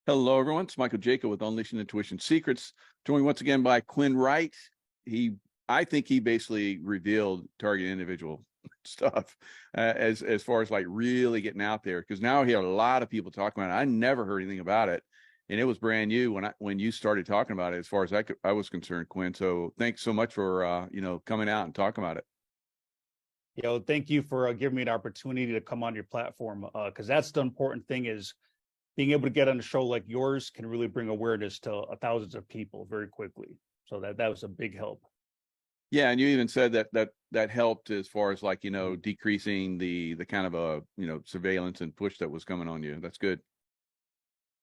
Hello, everyone. It's Michael Jacob with Unleashing Intuition Secrets, joined once again by Quinn Wright. I think he basically revealed target individual stuff as far as like really getting out there, because now I hear a lot of people talking about it. I never heard anything about it, and it was brand new when you started talking about it, as far as I was concerned, Quinn. So thanks so much for coming out and talking about it. Thank you for giving me an opportunity to come on your platform, because that's the important thing is being able to get on a show like yours can really bring awareness to thousands of people very quickly. So that was a big help. Yeah, and you even said that helped as far as like decreasing the kind of surveillance and push that was coming on you. That's good.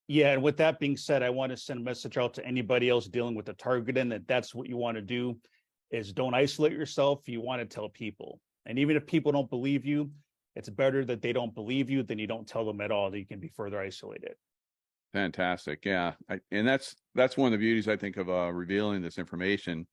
Yeah, and with that being said, I want to send a message out to anybody else dealing with the targeting that that's what you want to do is don't isolate yourself. You want to tell people. And even if people don't believe you, it's better that they don't believe you than you don't tell them at all, that you can be further isolated. Fantastic. Yeah. And that's one of the beauties, I think, of revealing this information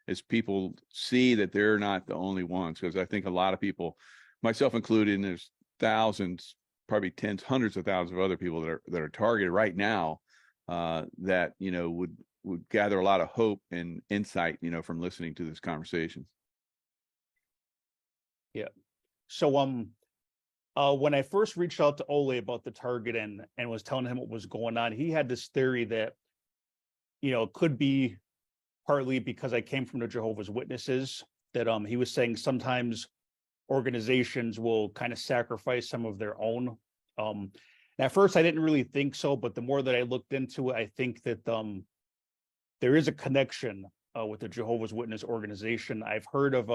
is people see that they're not the only ones. Because I think a lot of people, myself included, and there's thousands, probably tens, hundreds of thousands of other people that are targeted right now that, would gather a lot of hope and insight, from listening to this conversation. Yeah. So when I first reached out to Ole about the target and was telling him what was going on, he had this theory that, it could be partly because I came from the Jehovah's Witnesses, that he was saying sometimes organizations will kind of sacrifice some of their own. At first I didn't really think so, but the more that I looked into it, I think that there is a connection with the Jehovah's Witness organization. I've heard of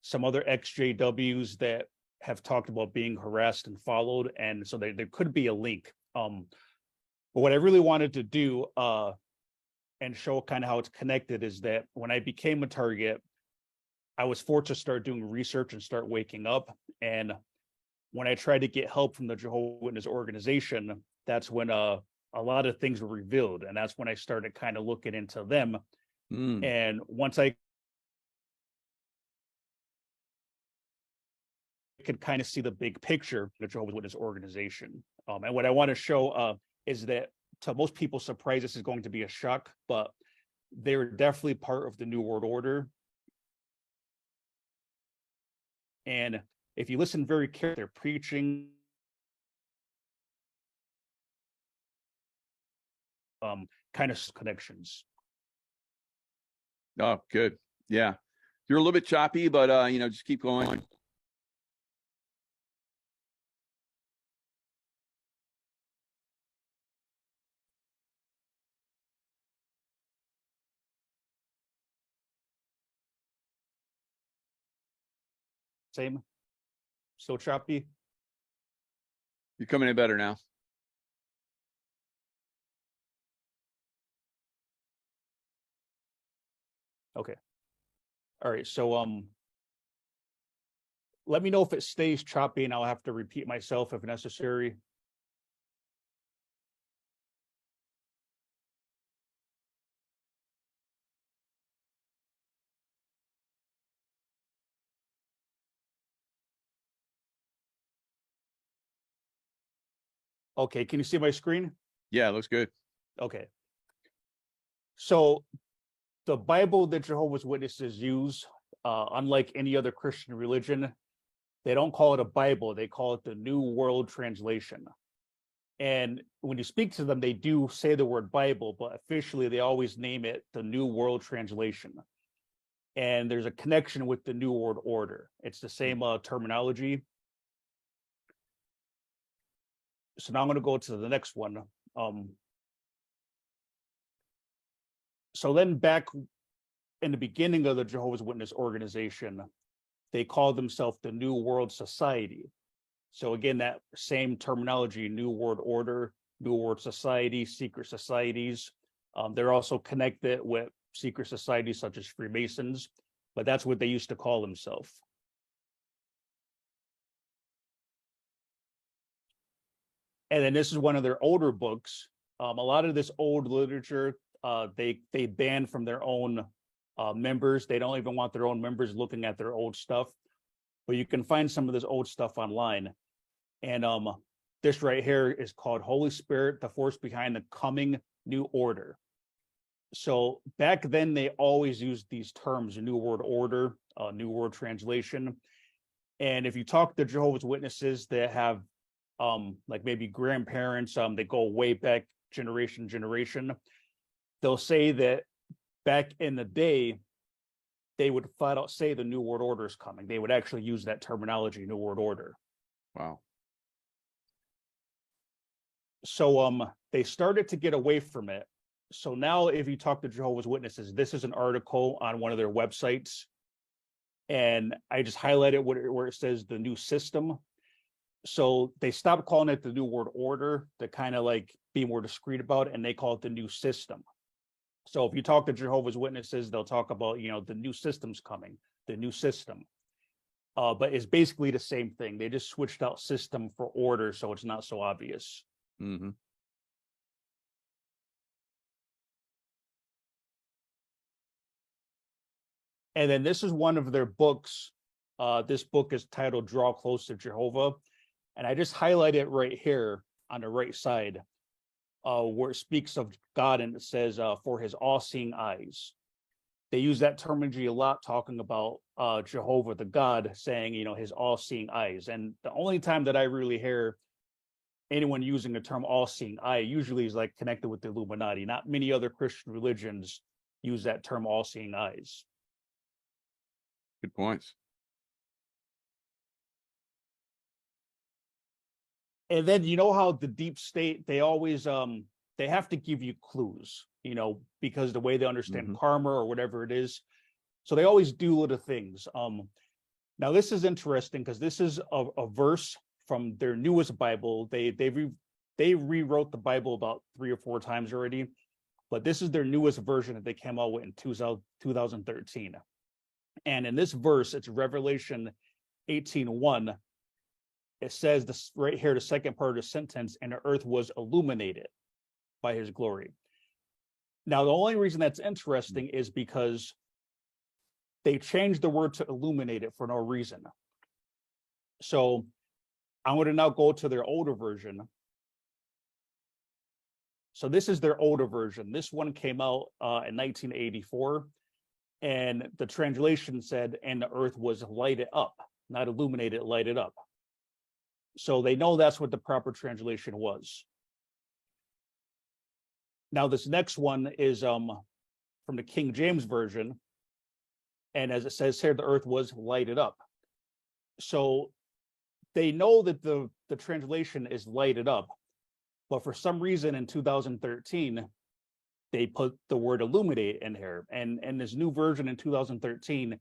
some other XJWs that have talked about being harassed and followed, and so there could be a link. But what I really wanted to do and show kind of how it's connected is that when I became a target, I was forced to start doing research and start waking up. And when I tried to get help from the Jehovah's Witness organization, that's when a lot of things were revealed, and that's when I started kind of looking into them. And once I could kind of see the big picture of the Jehovah's Witness organization. And what I want to show is that to most people's surprise, this is going to be a shock, but they're definitely part of the New World Order. And if you listen very carefully, they're preaching kind of connections. Oh, good. Yeah. You're a little bit choppy, but just keep going. Same. Still choppy. You're coming in better now. Okay. All right. So let me know if it stays choppy, and I'll have to repeat myself if necessary. Okay, can you see my screen? Yeah, looks good. Okay. So the Bible that Jehovah's Witnesses use, unlike any other Christian religion, they don't call it a Bible. They call it the New World Translation. And when you speak to them, they do say the word Bible, but officially they always name it the New World Translation. And there's a connection with the New World Order. It's the same terminology. So now I'm going to go to the next one. So then back in the beginning of the Jehovah's Witness organization, they called themselves the New World Society. So again, that same terminology, New World Order, New World Society, secret societies. They're also connected with secret societies such as Freemasons, but that's what they used to call themselves. And then this is one of their older books. A lot of this old literature, they banned from their own members. They don't even want their own members looking at their old stuff. But you can find some of this old stuff online. And this right here is called Holy Spirit, the force behind the coming new order. So back then, they always used these terms, New World Order, New World Translation. And if you talk to Jehovah's Witnesses that have like maybe grandparents, they go way back generation, they'll say that back in the day, they would flat out say the New World Order is coming. They would actually use that terminology, New World Order. Wow. So they started to get away from it. So now if you talk to Jehovah's Witnesses, this is an article on one of their websites. And I just highlighted where it says the new system. So they stopped calling it the New World Order to kind of like be more discreet about it, and they call it the new system. So if you talk to Jehovah's Witnesses, they'll talk about, the new system's coming, the new system. But it's basically the same thing. They just switched out system for order, so it's not so obvious. Mm-hmm. And then this is one of their books. This book is titled Draw Close to Jehovah. And I just highlight it right here on the right side, where it speaks of God and it says, for his all-seeing eyes. They use that terminology a lot, talking about Jehovah, the God, saying, his all-seeing eyes. And the only time that I really hear anyone using the term all-seeing eye usually is like connected with the Illuminati. Not many other Christian religions use that term all-seeing eyes. Good points. And then you know how the deep state, they always they have to give you clues, because the way they understand karma or whatever it is. So they always do little things. Now this is interesting because this is a verse from their newest Bible. They rewrote the Bible about 3 or 4 times already, but this is their newest version that they came out with in 2013. And in this verse, it's Revelation 18:1. It says this right here, the second part of the sentence, and the earth was illuminated by his glory. Now, the only reason that's interesting is because they changed the word to illuminated for no reason. So I'm going to now go to their older version. So this is their older version. This one came out in 1984. And the translation said, and the earth was lighted up, not illuminated, lighted up. So they know that's what the proper translation was. Now, this next one is from the King James Version. And as it says here, the earth was lighted up. So they know that the translation is lighted up. But for some reason in 2013, they put the word illuminate in here. And this new version in 2013,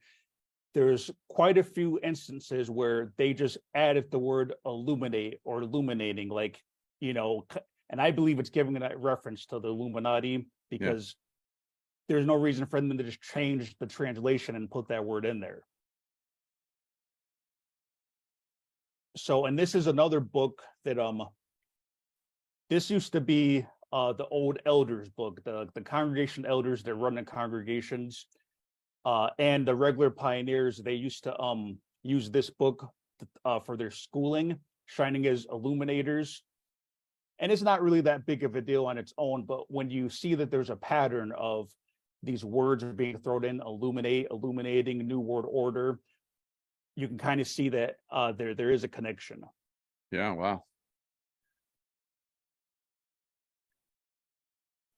there's quite a few instances where they just added the word illuminate or illuminating, like, and I believe it's giving that reference to the Illuminati because there's no reason for them to just change the translation and put that word in there. So, and this is another book that this used to be the old elders book, the congregation elders that run the congregations, and the regular pioneers. They used to use this book for their schooling, shining as illuminators. And it's not really that big of a deal on its own, but when you see that there's a pattern of these words being thrown in, illuminate, illuminating, New World Order, you can kind of see that there is a connection. Yeah, wow.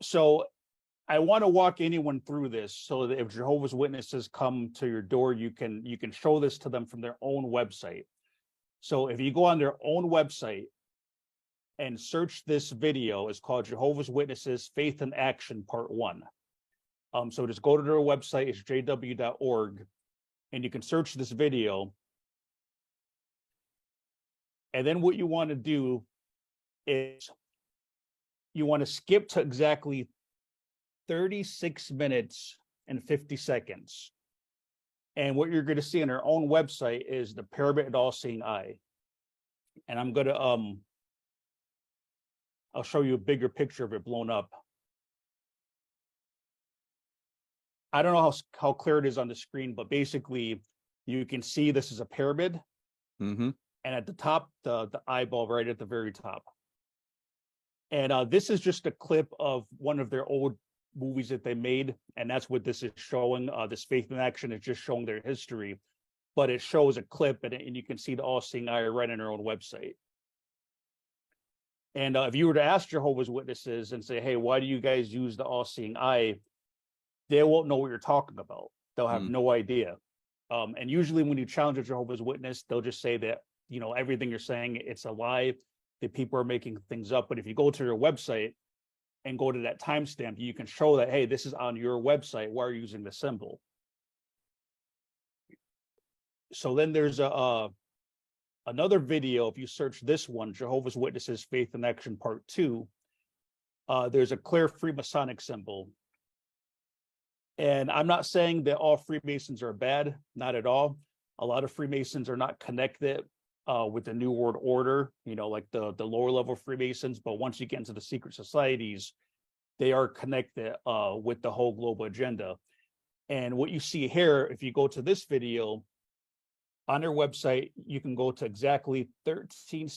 So I want to walk anyone through this so that if Jehovah's Witnesses come to your door, you can show this to them from their own website. So if you go on their own website and search this video, it's called Jehovah's Witnesses Faith in Action Part 1. So just go to their website, it's jw.org, and you can search this video. And then what you want to do is you want to skip to exactly 36 minutes and 50 seconds. And what you're going to see on our own website is the pyramid and all-seeing eye. And I'm going to, I'll show you a bigger picture of it blown up. I don't know how clear it is on the screen, but basically you can see this is a pyramid. Mm-hmm. and at the top, the eyeball right at the very top. And this is just a clip of one of their old movies that they made, and that's what this is showing. This Faith in Action is just showing their history, but it shows a clip, and you can see the All-Seeing Eye right on their own website. And if you were to ask Jehovah's Witnesses and say, hey, why do you guys use the All-Seeing Eye? They won't know what you're talking about. They'll have no idea. And usually when you challenge a Jehovah's Witness, they'll just say that, everything you're saying, it's a lie, that people are making things up. But if you go to your website and go to that timestamp, you can show that, hey, this is on your website. Why are you using the symbol? So then there's another video. If you search this one, Jehovah's Witnesses Faith in Action Part 2, there's a clear Freemasonic symbol. And I'm not saying that all Freemasons are bad, not at all. A lot of Freemasons are not connected with the New World Order, like the lower level Freemasons. But once you get into the secret societies, they are connected with the whole global agenda. And what you see here, if you go to this video, on their website, you can go to exactly 13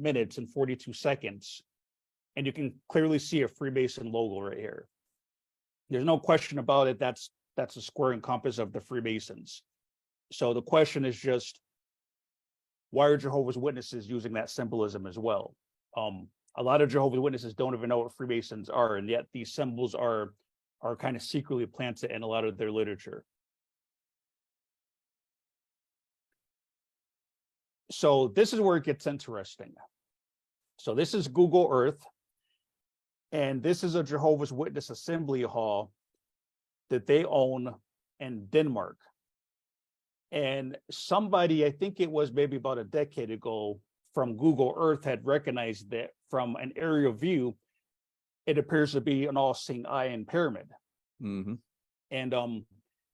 minutes and 42 seconds. And you can clearly see a Freemason logo right here. There's no question about it. That's a square and compass of the Freemasons. So the question is just, why are Jehovah's Witnesses using that symbolism as well? A lot of Jehovah's Witnesses don't even know what Freemasons are, and yet these symbols are kind of secretly planted in a lot of their literature. So this is where it gets interesting. So this is Google Earth, and this is a Jehovah's Witness assembly hall that they own in Denmark. And somebody, I think it was maybe about a decade ago, from Google Earth had recognized that from an aerial view, it appears to be an all-seeing eye and pyramid. Mm-hmm. And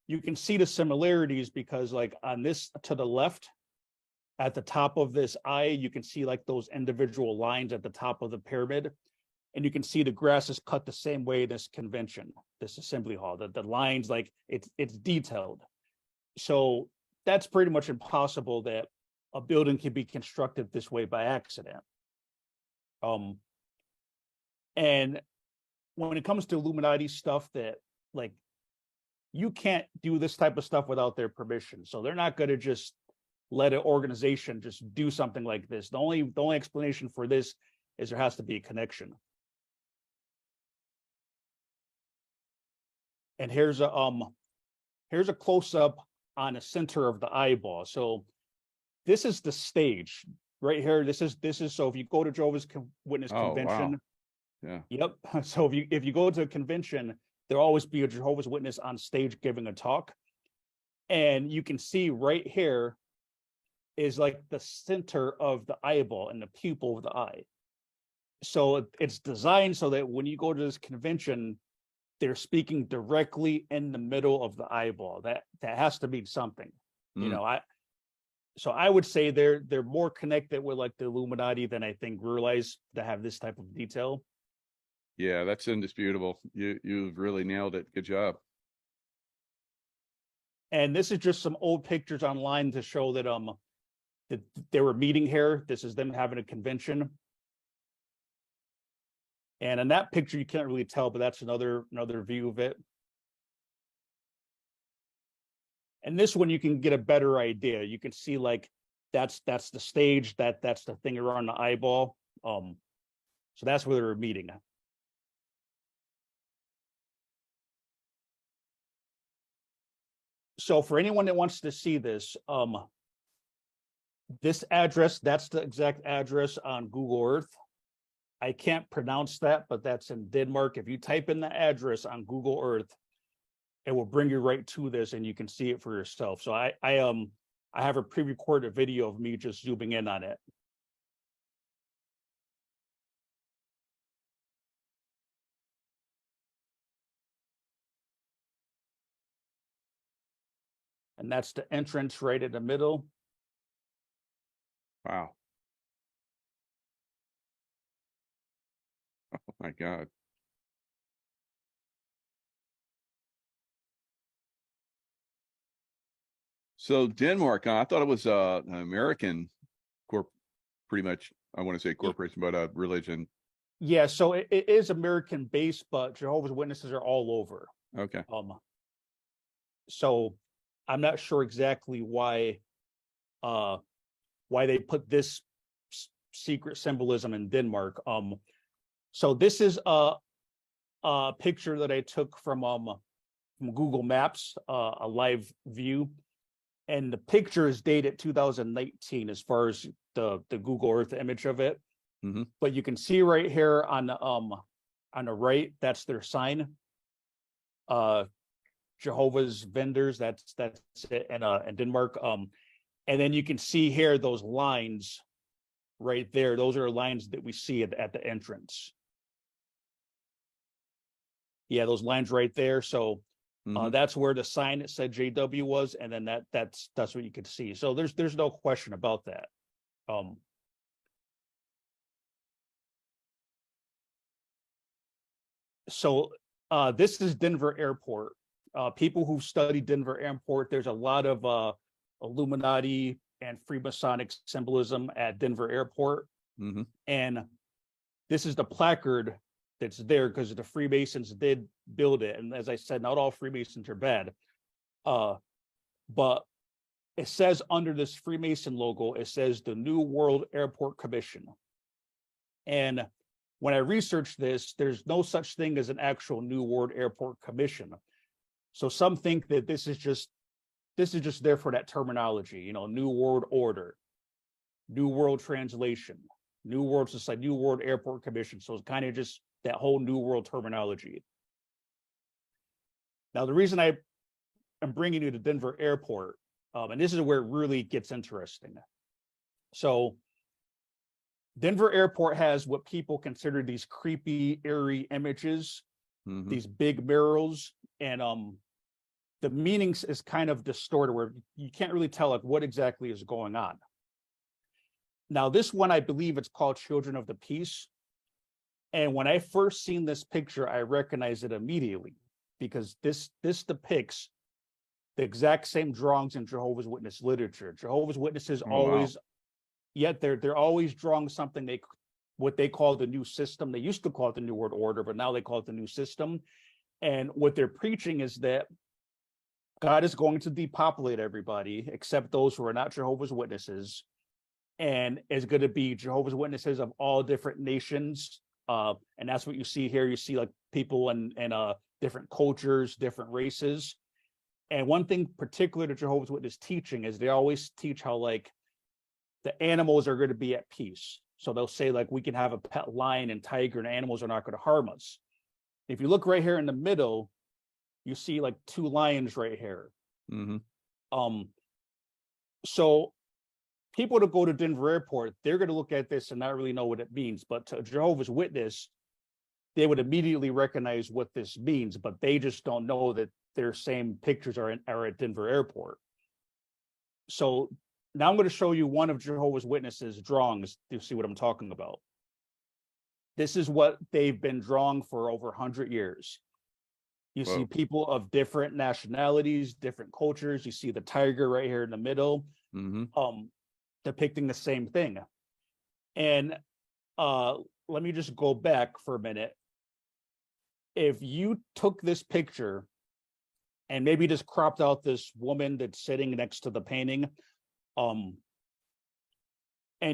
you can see the similarities because, like, on this to the left, at the top of this eye, you can see like those individual lines at the top of the pyramid. And you can see the grass is cut the same way in this convention, this assembly hall. The lines, like, it's detailed. So that's pretty much impossible that a building can be constructed this way by accident. And when it comes to Illuminati stuff, that, like, you can't do this type of stuff without their permission. So they're not going to just let an organization just do something like this. The only explanation for this is there has to be a connection. And here's a close-up on the center of the eyeball. So this is the stage right here. This is so if you go to Jehovah's Witness convention, wow. Yeah. Yep. So if you go to a convention, there'll always be a Jehovah's Witness on stage giving a talk. And you can see right here is like the center of the eyeball and the pupil of the eye. So it's designed so that when you go to this convention, they're speaking directly in the middle of the eyeball. That has to mean something. So I would say they're more connected with like the Illuminati than I think realize to have this type of detail. Yeah, that's indisputable. You've really nailed it. Good job. And this is just some old pictures online to show that that they were meeting here. This is them having a convention. And in that picture, you can't really tell, but that's another view of it. And this one, you can get a better idea. You can see like that's the stage, that's the thing around the eyeball. So that's where they were meeting. So for anyone that wants to see this, this address, that's the exact address on Google Earth. I can't pronounce that, but that's in Denmark. If you type in the address on Google Earth, it will bring you right to this, and you can see it for yourself. So I have a pre-recorded video of me just zooming in on it. And that's the entrance right in the middle. Wow. Oh my God. So Denmark, I thought it was an American corp, pretty much. I want to say corporation, but a religion. Yeah, so it is American based, but Jehovah's Witnesses are all over. Okay. So I'm not sure exactly uh why they put this secret symbolism in Denmark. So this is a picture that I took from Google Maps, a live view, and the picture is dated 2019 as far as the Google Earth image of it. Mm-hmm. But you can see right here on the right, that's their sign. Jehovah's vendors, that's it in Denmark. And then you can see here those lines right there. Those are lines that we see at the entrance. Yeah, those lines right there. So that's where the sign that said JW was, and then that's what you could see. So there's no question about that. So this is Denver Airport. People who study Denver Airport, there's a lot of Illuminati and Freemasonic symbolism at Denver Airport. Mm-hmm. And this is the placard that's there because the Freemasons did build it. And as I said, not all Freemasons are bad. But it says under this Freemason logo, it says the New World Airport Commission. And when I researched this, there's no such thing as an actual New World Airport Commission. So some think that this is just there for that terminology, you know, New World Order, New World Translation, New World Society, New World Airport Commission. So it's kind of just that whole New World terminology. Now, the reason I am bringing you to Denver Airport, and this is where it really gets interesting. So Denver Airport has what people consider these creepy, eerie images, these big murals, and the meanings is kind of distorted where you can't really tell like what exactly is going on. Now, this one, I believe it's called Children of the Peace. And when I first seen this picture, I recognized it immediately because this depicts the exact same drawings in Jehovah's Witness literature. Jehovah's Witnesses always, yet they're always drawing something what they call the new system. They used to call it the New World Order, but now they call it the new system. And what they're preaching is that God is going to depopulate everybody except those who are not Jehovah's Witnesses, and is going to be Jehovah's Witnesses of all different nations. And that's what you see here. You see like people in different cultures, different races. And one thing particular to Jehovah's Witness teaching is they always teach how like the animals are going to be at peace. So they'll say like we can have a pet lion and tiger and animals are not going to harm us. If you look right here in the middle, you see like two lions right here. So people to go to Denver Airport, they're going to look at this and not really know what it means. But to a Jehovah's Witness, they would immediately recognize what this means, but they just don't know that their same pictures are at Denver Airport. So now I'm going to show you one of Jehovah's Witnesses' drawings to see what I'm talking about. This is what they've been drawing for over 100 years. You see people of different nationalities, different cultures. You see the tiger right here in the middle, depicting the same thing. And let me just go back for a minute. If you took this picture and maybe just cropped out this woman that's sitting next to the painting, and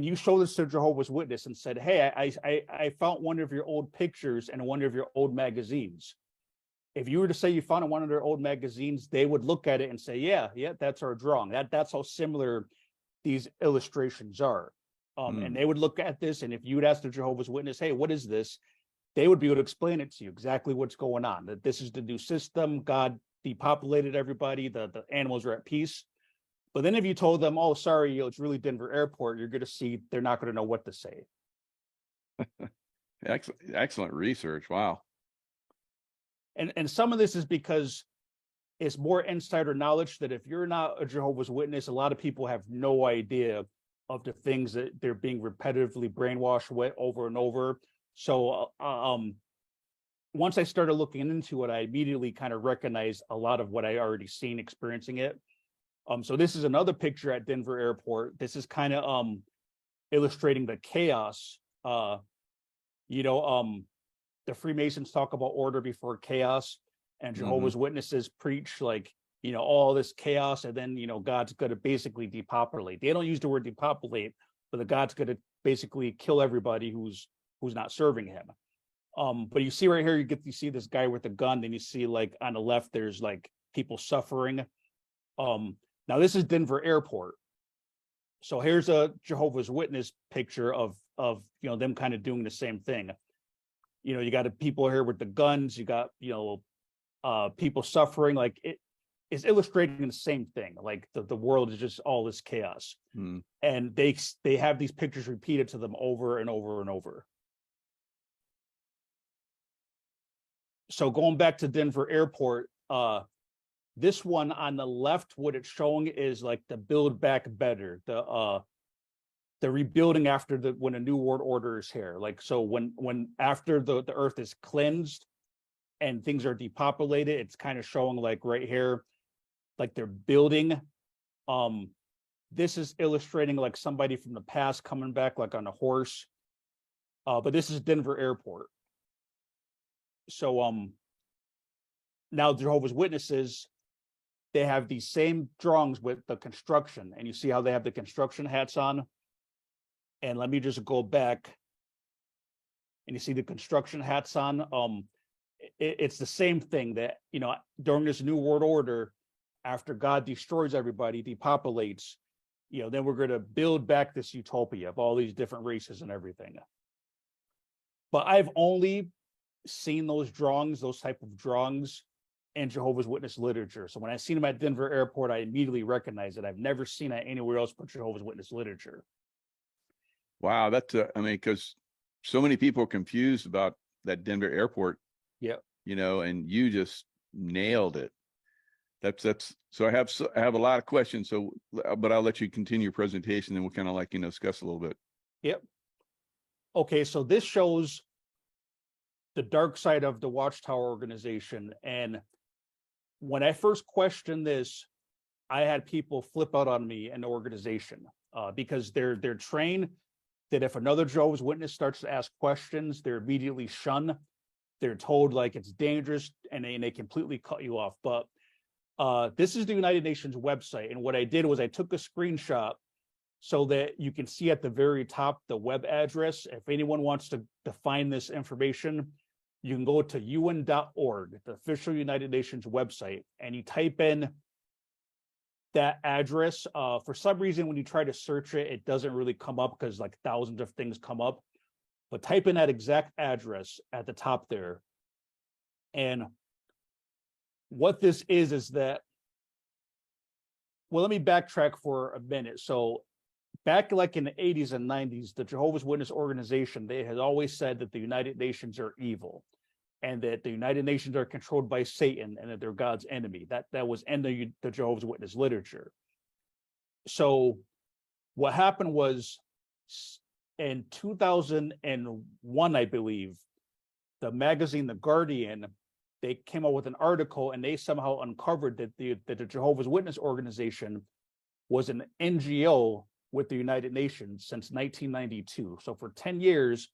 you show this to Jehovah's Witness and said, hey, I found one of your old pictures in one of your old magazines. If you were to say you found one of their old magazines, they would look at it and say, yeah, that's our drawing. That's how similar these illustrations are. And they would look at this, and if you would ask the Jehovah's Witness, hey, what is this? They would be able to explain it to you exactly what's going on, that this is the new system. God depopulated everybody. The animals are at peace. But then if you told them, oh, sorry, it's really Denver Airport, you're going to see they're not going to know what to say. Excellent research. Wow. And some of this is because it's more insider knowledge that if you're not a Jehovah's Witness, a lot of people have no idea of the things that they're being repetitively brainwashed with over and over. So once I started looking into it, I immediately kind of recognized a lot of what I already seen experiencing it. So this is another picture at Denver Airport. This is kind of illustrating the chaos. You know, the Freemasons talk about order before chaos, and Jehovah's Witnesses preach like, you know, all this chaos, and then, you know, God's going to basically depopulate. They don't use the word depopulate, but the God's going to basically kill everybody who's not serving him. But you see right here, you see this guy with a gun, and you see like on the left, there's like people suffering. Now this is Denver Airport. So here's a Jehovah's Witness picture of you know, them kind of doing the same thing. You know, you got people here with the guns, you got, you know, people suffering. Like it is illustrating the same thing. Like the world is just all this chaos. And they have these pictures repeated to them over and over and over. So going back to Denver Airport, this one on the left, what it's showing is like the build back better, the rebuilding after when a new world order is here. Like, so when after the earth is cleansed and things are depopulated, it's kind of showing like right here, like they're building. This is illustrating like somebody from the past coming back like on a horse. But this is Denver Airport. So now Jehovah's Witnesses, they have these same drawings with the construction, and you see how they have the construction hats on. And let me just go back, and you see the construction hats on. It's the same thing that, you know, during this new world order, after God destroys everybody, depopulates, you know, then we're going to build back this utopia of all these different races and everything. But I've only seen those drawings, those type of drawings, in Jehovah's Witness literature. So when I seen them at Denver Airport, I immediately recognized it. I've never seen it anywhere else but Jehovah's Witness literature. Wow, that's I mean, because so many people are confused about that Denver Airport. Yeah. You know, and you just nailed it. That's so I have a lot of questions. So, but I'll let you continue your presentation, and we'll kind of like, you know, discuss a little bit. Yep. Okay, so this shows the dark side of the Watchtower organization. And when I first questioned this, I had people flip out on me in the organization because they're trained that if another Jehovah's Witness starts to ask questions, they're immediately shunned. They're told like it's dangerous, and they completely cut you off. But this is the United Nations website. And what I did was I took a screenshot so that you can see at the very top the web address. If anyone wants to find this information, you can go to UN.org, the official United Nations website, and you type in that address. For some reason, when you try to search it, it doesn't really come up because like thousands of things come up. But type in that exact address at the top there. And what this is that, well, let me backtrack for a minute. So back like in the 80s and 90s, the Jehovah's Witness organization, they had always said that the United Nations are evil and that the United Nations are controlled by Satan and that they're God's enemy. That was in the Jehovah's Witness literature. So what happened was in 2001, I believe, the magazine The Guardian, they came out with an article, and they somehow uncovered that the Jehovah's Witness organization was an NGO with the United Nations since 1992. So for 10 years,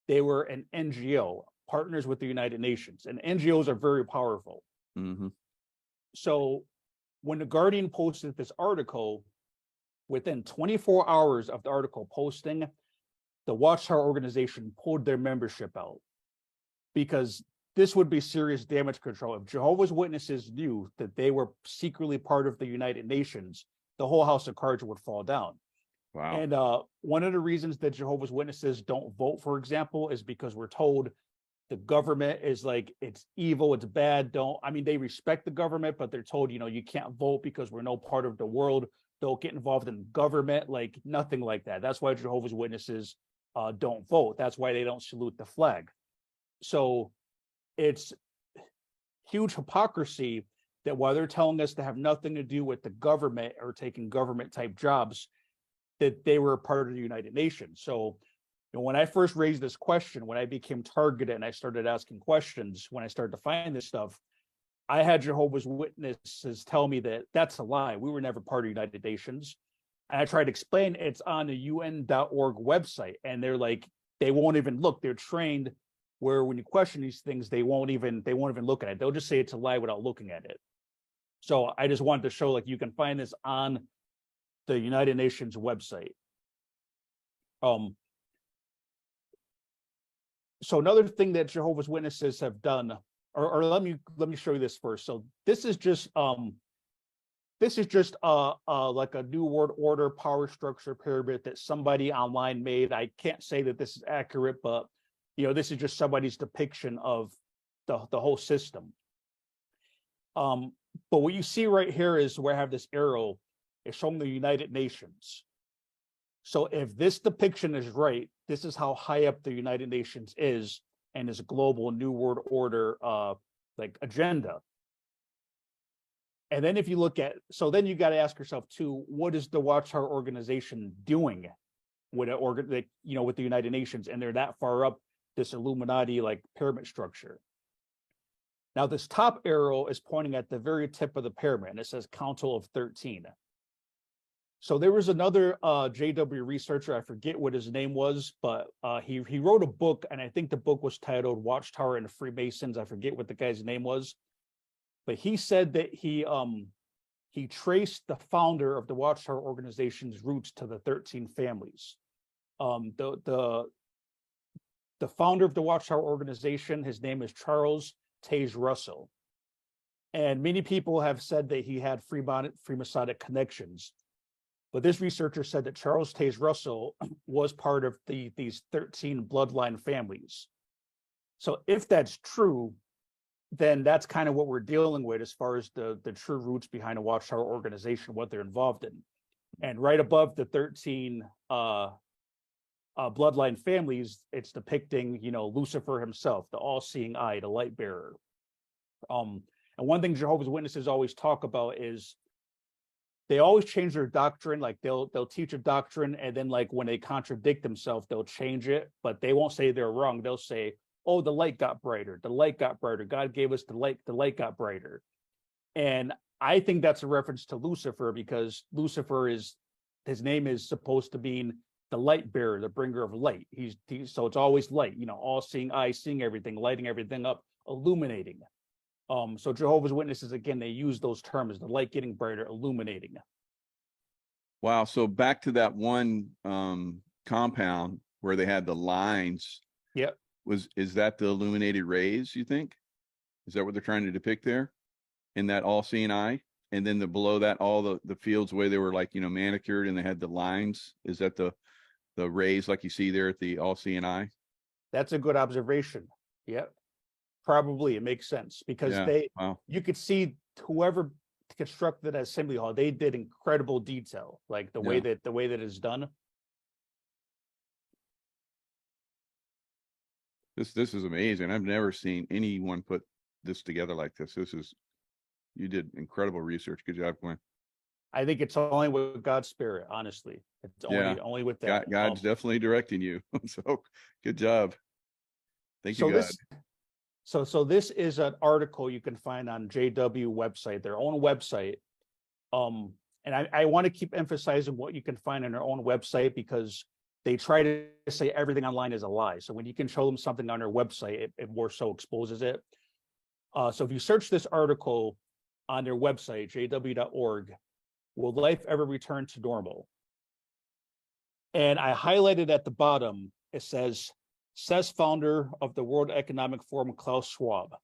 they were an NGO, partners with the United Nations, and NGOs are very powerful. So when the Guardian posted this article, within 24 hours of the article posting, the Watchtower organization pulled their membership out, because this would be serious damage control. If Jehovah's Witnesses knew that they were secretly part of the United Nations, the whole house of cards would fall down. Wow. And one of the reasons that Jehovah's Witnesses don't vote, for example, is because we're told the government is like, it's evil, it's bad. They respect the government, but they're told, you know, you can't vote because we're no part of the world. Don't get involved in government, like nothing like that. That's why Jehovah's Witnesses don't vote. That's why they don't salute the flag. So it's huge hypocrisy that while they're telling us to have nothing to do with the government or taking government type jobs, that they were a part of the United Nations. So, you know, when I first raised this question, when I became targeted and I started asking questions, when I started to find this stuff, I had Jehovah's Witnesses tell me that that's a lie. We were never part of the United Nations. And I tried to explain it's on the UN.org website. And they're like, they won't even look. They're trained where when you question these things, they won't even look at it. They'll just say it's a lie without looking at it. So I just wanted to show like you can find this on the United Nations website. So another thing that Jehovah's Witnesses have done, or let me show you this first. So this is just like a new world order power structure pyramid that somebody online made. I can't say that this is accurate, but this is just somebody's depiction of the whole system. But what you see right here is where I have this arrow. It's showing the United Nations. So if this depiction is right, this is how high up the United Nations is and this global new world order like agenda. And then if you look at, so then you got to ask yourself too, what is the Watchtower organization doing with with the United Nations? And they're that far up this Illuminati like pyramid structure. Now this top arrow is pointing at the very tip of the pyramid, and it says Council of 13. So there was another JW researcher, I forget what his name was, but he wrote a book, and I think the book was titled Watchtower and the Freemasons. I forget what the guy's name was, but he said that he traced the founder of the Watchtower organization's roots to the 13 families. The founder of the Watchtower organization, his name is Charles Taze Russell, and many people have said that he had Freemasonic connections. But this researcher said that Charles Taze Russell was part of these 13 bloodline families. So if that's true, then that's kind of what we're dealing with as far as the true roots behind a Watchtower organization, what they're involved in. And right above the 13 bloodline families, it's depicting, Lucifer himself, the all-seeing eye, the light bearer. And one thing Jehovah's Witnesses always talk about is they always change their doctrine. Like they'll teach a doctrine, and then like when they contradict themselves, they'll change it, but they won't say they're wrong. They'll say, oh, the light got brighter. The light got brighter. God gave us the light got brighter. And I think that's a reference to Lucifer, because Lucifer his name is supposed to mean the light bearer, the bringer of light. So it's always light, all seeing eye, seeing everything, lighting everything up, illuminating. So Jehovah's Witnesses, again, they use those terms, the light getting brighter, illuminating. Wow. So back to that one compound where they had the lines. Yep. Is that the illuminated rays, you think? Is that what they're trying to depict there in that all-seeing eye? And then below that, all the fields, the way they were like, manicured and they had the lines. Is that the rays like you see there at the all-seeing eye? That's a good observation. Yep. Probably it makes sense, because you could see whoever constructed that assembly hall, they did incredible detail, like the way that it's done. This is amazing. I've never seen anyone put this together like this. You did incredible research. Good job, Glenn. I think it's only with God's spirit, honestly. It's only with that. God's definitely directing you. So good job. Thank you, God. So this is an article you can find on JW website, their own website. And I want to keep emphasizing what you can find on their own website, because they try to say everything online is a lie. So when you can show them something on their website, it more so exposes it. So if you search this article on their website, jw.org, will life ever return to normal? And I highlighted at the bottom, it says founder of the World Economic Forum, Klaus Schwab.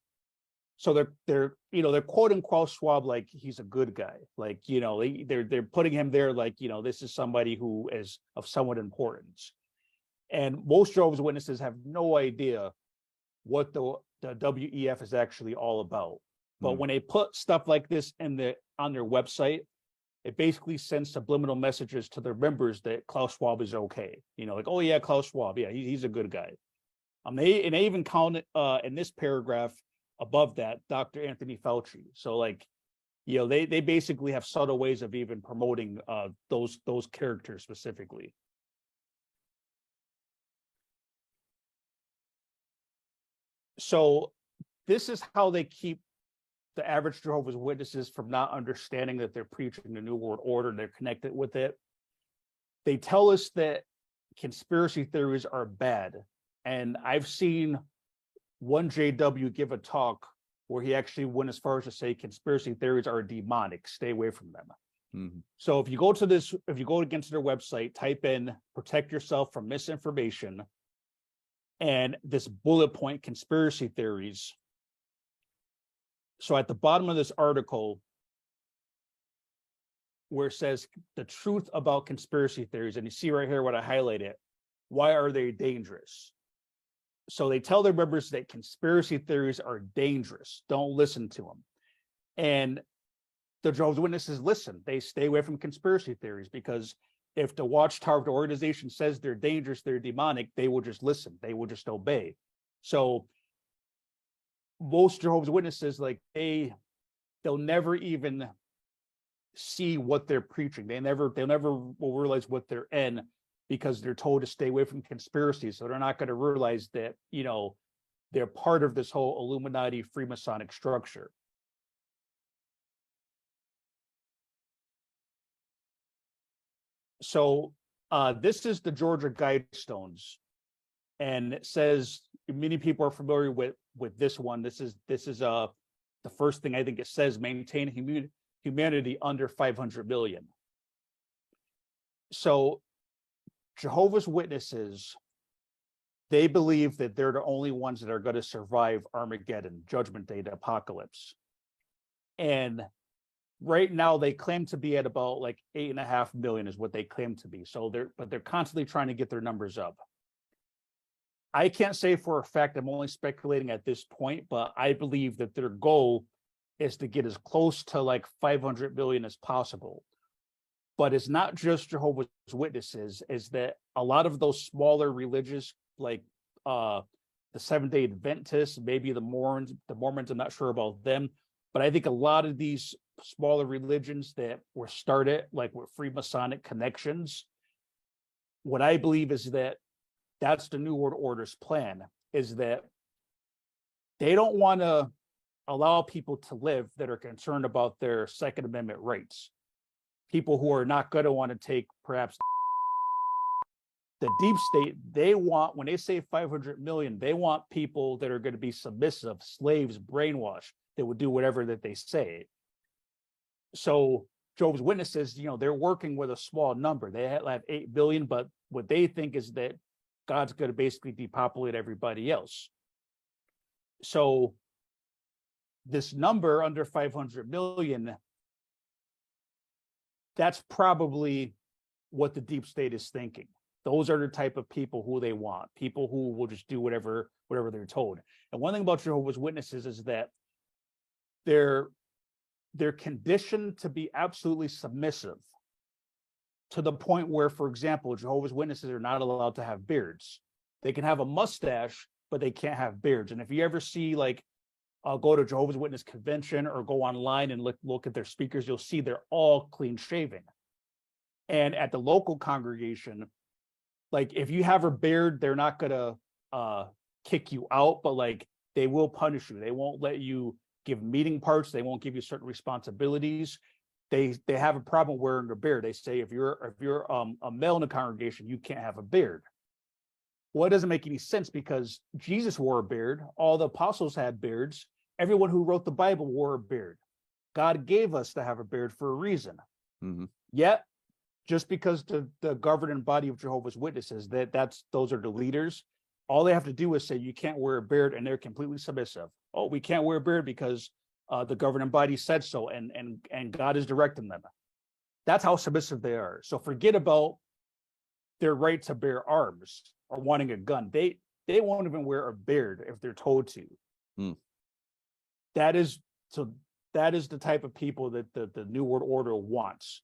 So they're quoting Klaus Schwab like he's a good guy, like they're putting him there like this is somebody who is of somewhat importance. And most Jehovah's Witnesses have no idea what the WEF is actually all about. But when they put stuff like this on their website, it basically sends subliminal messages to their members that Klaus Schwab is okay. Like, oh yeah, Klaus Schwab, yeah, he's a good guy. They even count in this paragraph above that, Dr. Anthony Fauci. So like, they basically have subtle ways of even promoting those characters specifically. So this is how they keep the average Jehovah's Witnesses from not understanding that they're preaching the New World Order, they're connected with it. They tell us that conspiracy theories are bad. And I've seen one JW give a talk where he actually went as far as to say conspiracy theories are demonic, stay away from them. Mm-hmm. So if you go against their website, type in protect yourself from misinformation and this bullet point conspiracy theories. So at the bottom of this article, where it says the truth about conspiracy theories, and you see right here what I highlighted, why are they dangerous? So they tell their members that conspiracy theories are dangerous. Don't listen to them. And the Jehovah's Witnesses listen. They stay away from conspiracy theories because if the Watchtower of the organization says they're dangerous, they're demonic, they will just listen. They will just obey. So most Jehovah's Witnesses, like they'll never even see what they're preaching. They'll never will realize what they're in because they're told to stay away from conspiracies. So they're not going to realize that, they're part of this whole Illuminati Freemasonic structure. So this is the Georgia Guidestones, and it says many people are familiar with this one. This is the first thing I think it says: maintain humanity under 500 million. So Jehovah's Witnesses, they believe that they're the only ones that are going to survive Armageddon, Judgment Day, the apocalypse. And right now they claim to be at about like 8.5 million is what they claim to be. So they're constantly trying to get their numbers up. I can't say for a fact, I'm only speculating at this point, but I believe that their goal is to get as close to like 500 million as possible. But it's not just Jehovah's Witnesses, is that a lot of those smaller religious, like the Seventh-day Adventists, maybe the Mormons, I'm not sure about them, but I think a lot of these smaller religions that were started like with Freemasonic connections, what I believe is that that's the New World Order's plan, is that they don't want to allow people to live that are concerned about their Second Amendment rights. People who are not going to want to take perhaps the deep state, they want, when they say 500 million, they want people that are going to be submissive, slaves, brainwashed, that would do whatever that they say. So Jehovah's Witnesses, they're working with a small number. They have 8 billion, but what they think is that God's going to basically depopulate everybody else. So this number under 500 million, that's probably what the deep state is thinking. Those are the type of people who they want, people who will just do whatever they're told. And one thing about Jehovah's Witnesses is that they're conditioned to be absolutely submissive, to the point where, for example, Jehovah's Witnesses are not allowed to have beards. They can have a mustache, but they can't have beards. And if you ever see, like, go to Jehovah's Witness convention or go online and look at their speakers, you'll see they're all clean shaven. And at the local congregation, like, if you have a beard, they're not gonna kick you out, but like they will punish you. They won't let you give meeting parts. They won't give you certain responsibilities. They have a problem wearing a beard. They say if you're a male in the congregation, you can't have a beard. Well, it doesn't make any sense because Jesus wore a beard. All the apostles had beards. Everyone who wrote the Bible wore a beard. God gave us to have a beard for a reason. Mm-hmm. Yet, just because the governing body of Jehovah's Witnesses, those are the leaders, all they have to do is say you can't wear a beard, and they're completely submissive. Oh, we can't wear a beard because the governing body said so, and God is directing them. That's how submissive they are. So forget about their right to bear arms or wanting a gun. They won't even wear a beard if they're told to. That is the type of people that the New World Order wants.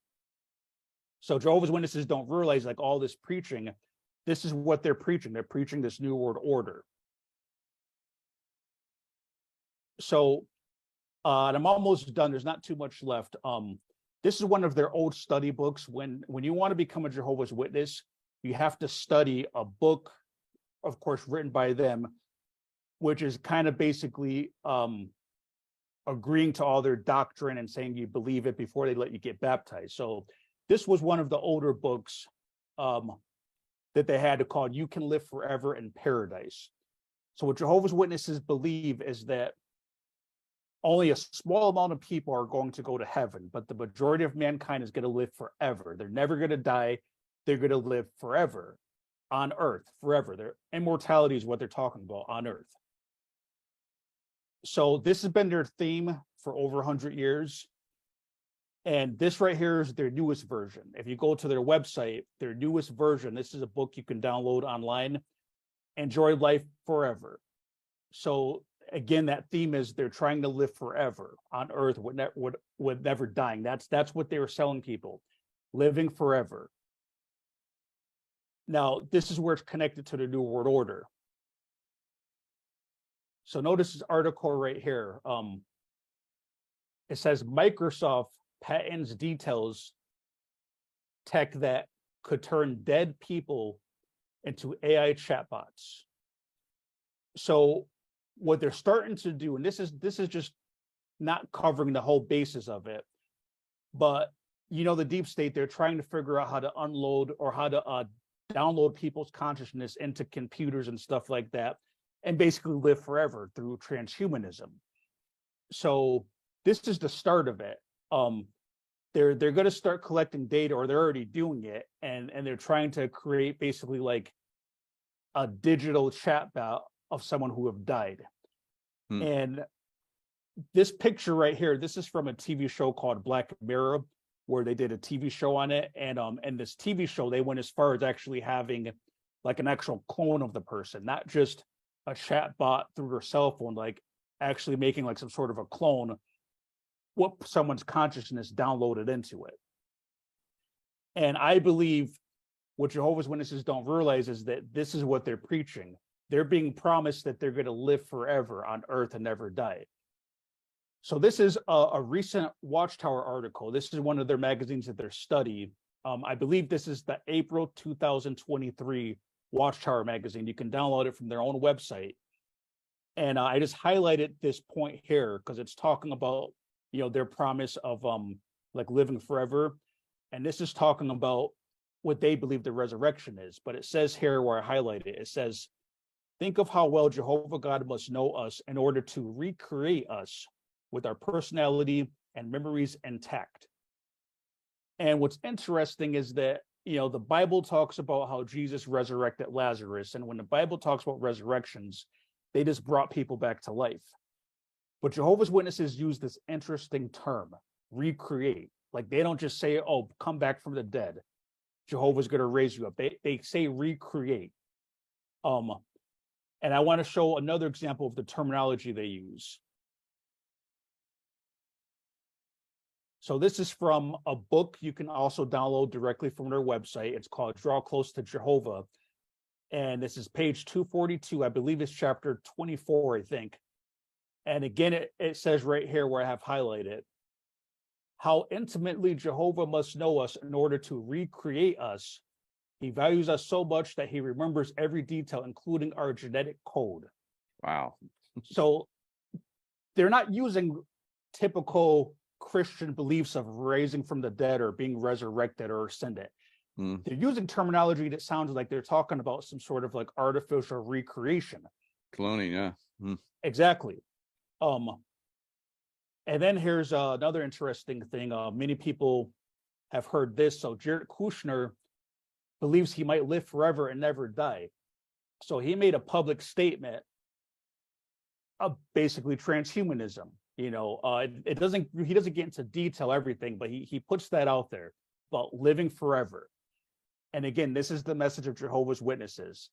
So Jehovah's Witnesses don't realize, like, all this preaching, this is what they're preaching. They're preaching this New World Order. So, and I'm almost done. There's not too much left. This is one of their old study books. When you want to become a Jehovah's Witness, you have to study a book, of course, written by them, which is kind of basically a agreeing to all their doctrine and saying you believe it before they let you get baptized. So this was one of the older books that they had called You Can Live Forever in Paradise. So what Jehovah's Witnesses believe is that only a small amount of people are going to go to heaven, but the majority of mankind is going to live forever. They're never going to die. They're going to live forever on earth, forever. Their immortality is what they're talking about on earth. So this has been their theme for over 100 years. And this right here is their newest version. If you go to their website, their newest version, this is a book you can download online, Enjoy Life Forever. So again, that theme is they're trying to live forever on earth with never dying. That's what they were selling people, living forever. Now, this is where it's connected to the New World Order. So notice this article right here. It says Microsoft patents details tech that could turn dead people into AI chatbots. So what they're starting to do, and this is just not covering the whole basis of it, but you know, the deep state, they're trying to figure out how to unload or how to download people's consciousness into computers and stuff like that, and basically live forever through transhumanism. So this is the start of it. They're going to start collecting data, or they're already doing it, and they're trying to create basically like a digital chatbot of someone who have died. And this picture right here, this is from a TV show called Black Mirror, where they did a TV show on it. And this TV show, they went as far as actually having like an actual clone of the person, not just a chat bot through her cell phone, like actually making like some sort of a clone, what someone's consciousness downloaded into it. And I believe what Jehovah's Witnesses don't realize is that this is what they're preaching. They're being promised that they're going to live forever on earth and never die. So this is a recent Watchtower article. This is one of their magazines that they're studying. I believe this is the April 2023 Watchtower magazine. You can download it from their own website. And I just highlighted this point here because it's talking about, you know, their promise of like living forever. And this is talking about what they believe the resurrection is. But it says here where I highlight it, it says, think of how well Jehovah God must know us in order to recreate us with our personality and memories intact. And what's interesting is that, you know, the Bible talks about how Jesus resurrected Lazarus. And when the Bible talks about resurrections, they just brought people back to life. But Jehovah's Witnesses use this interesting term, recreate. Like they don't just say, oh, come back from the dead. Jehovah's going to raise you up. They say recreate. And I want to show another example of the terminology they use. So this is from a book you can also download directly from their website. It's called Draw Close to Jehovah. And this is page 242. I believe it's chapter 24, I think. And again, it says right here where I have highlighted, how intimately Jehovah must know us in order to recreate us. He values us so much that he remembers every detail, including our genetic code. Wow. So they're not using typical Christian beliefs of raising from the dead or being resurrected or ascended. They're using terminology that sounds like they're talking about some sort of like artificial recreation. Cloning, yeah. Exactly. And then here's another interesting thing. Many people have heard this. So Jared Kushner believes he might live forever and never die. So he made a public statement of basically transhumanism. You know, he doesn't get into detail everything, but he puts that out there about living forever. And again, this is the message of Jehovah's Witnesses.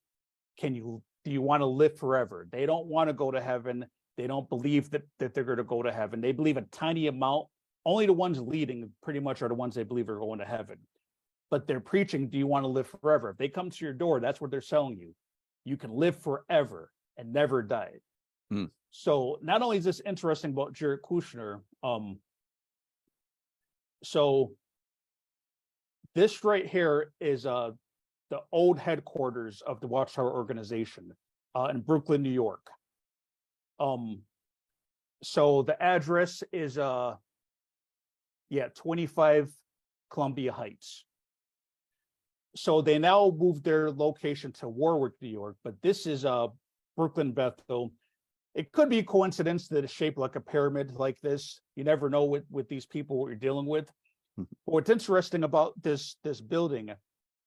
Do you want to live forever? They don't want to go to heaven. They don't believe that they're going to go to heaven. They believe a tiny amount. Only the ones leading pretty much are the ones they believe are going to heaven. But they're preaching, do you want to live forever? If they come to your door, that's what they're selling you. You can live forever and never die. So not only is this interesting about Jared Kushner, so this right here is the old headquarters of the Watchtower organization in Brooklyn, New York. So the address is 25 Columbia Heights. So they now moved their location to Warwick, New York, but this is Brooklyn, Bethel. It could be a coincidence that it's shaped like a pyramid like this. You never know with these people what you're dealing with. But what's interesting about this building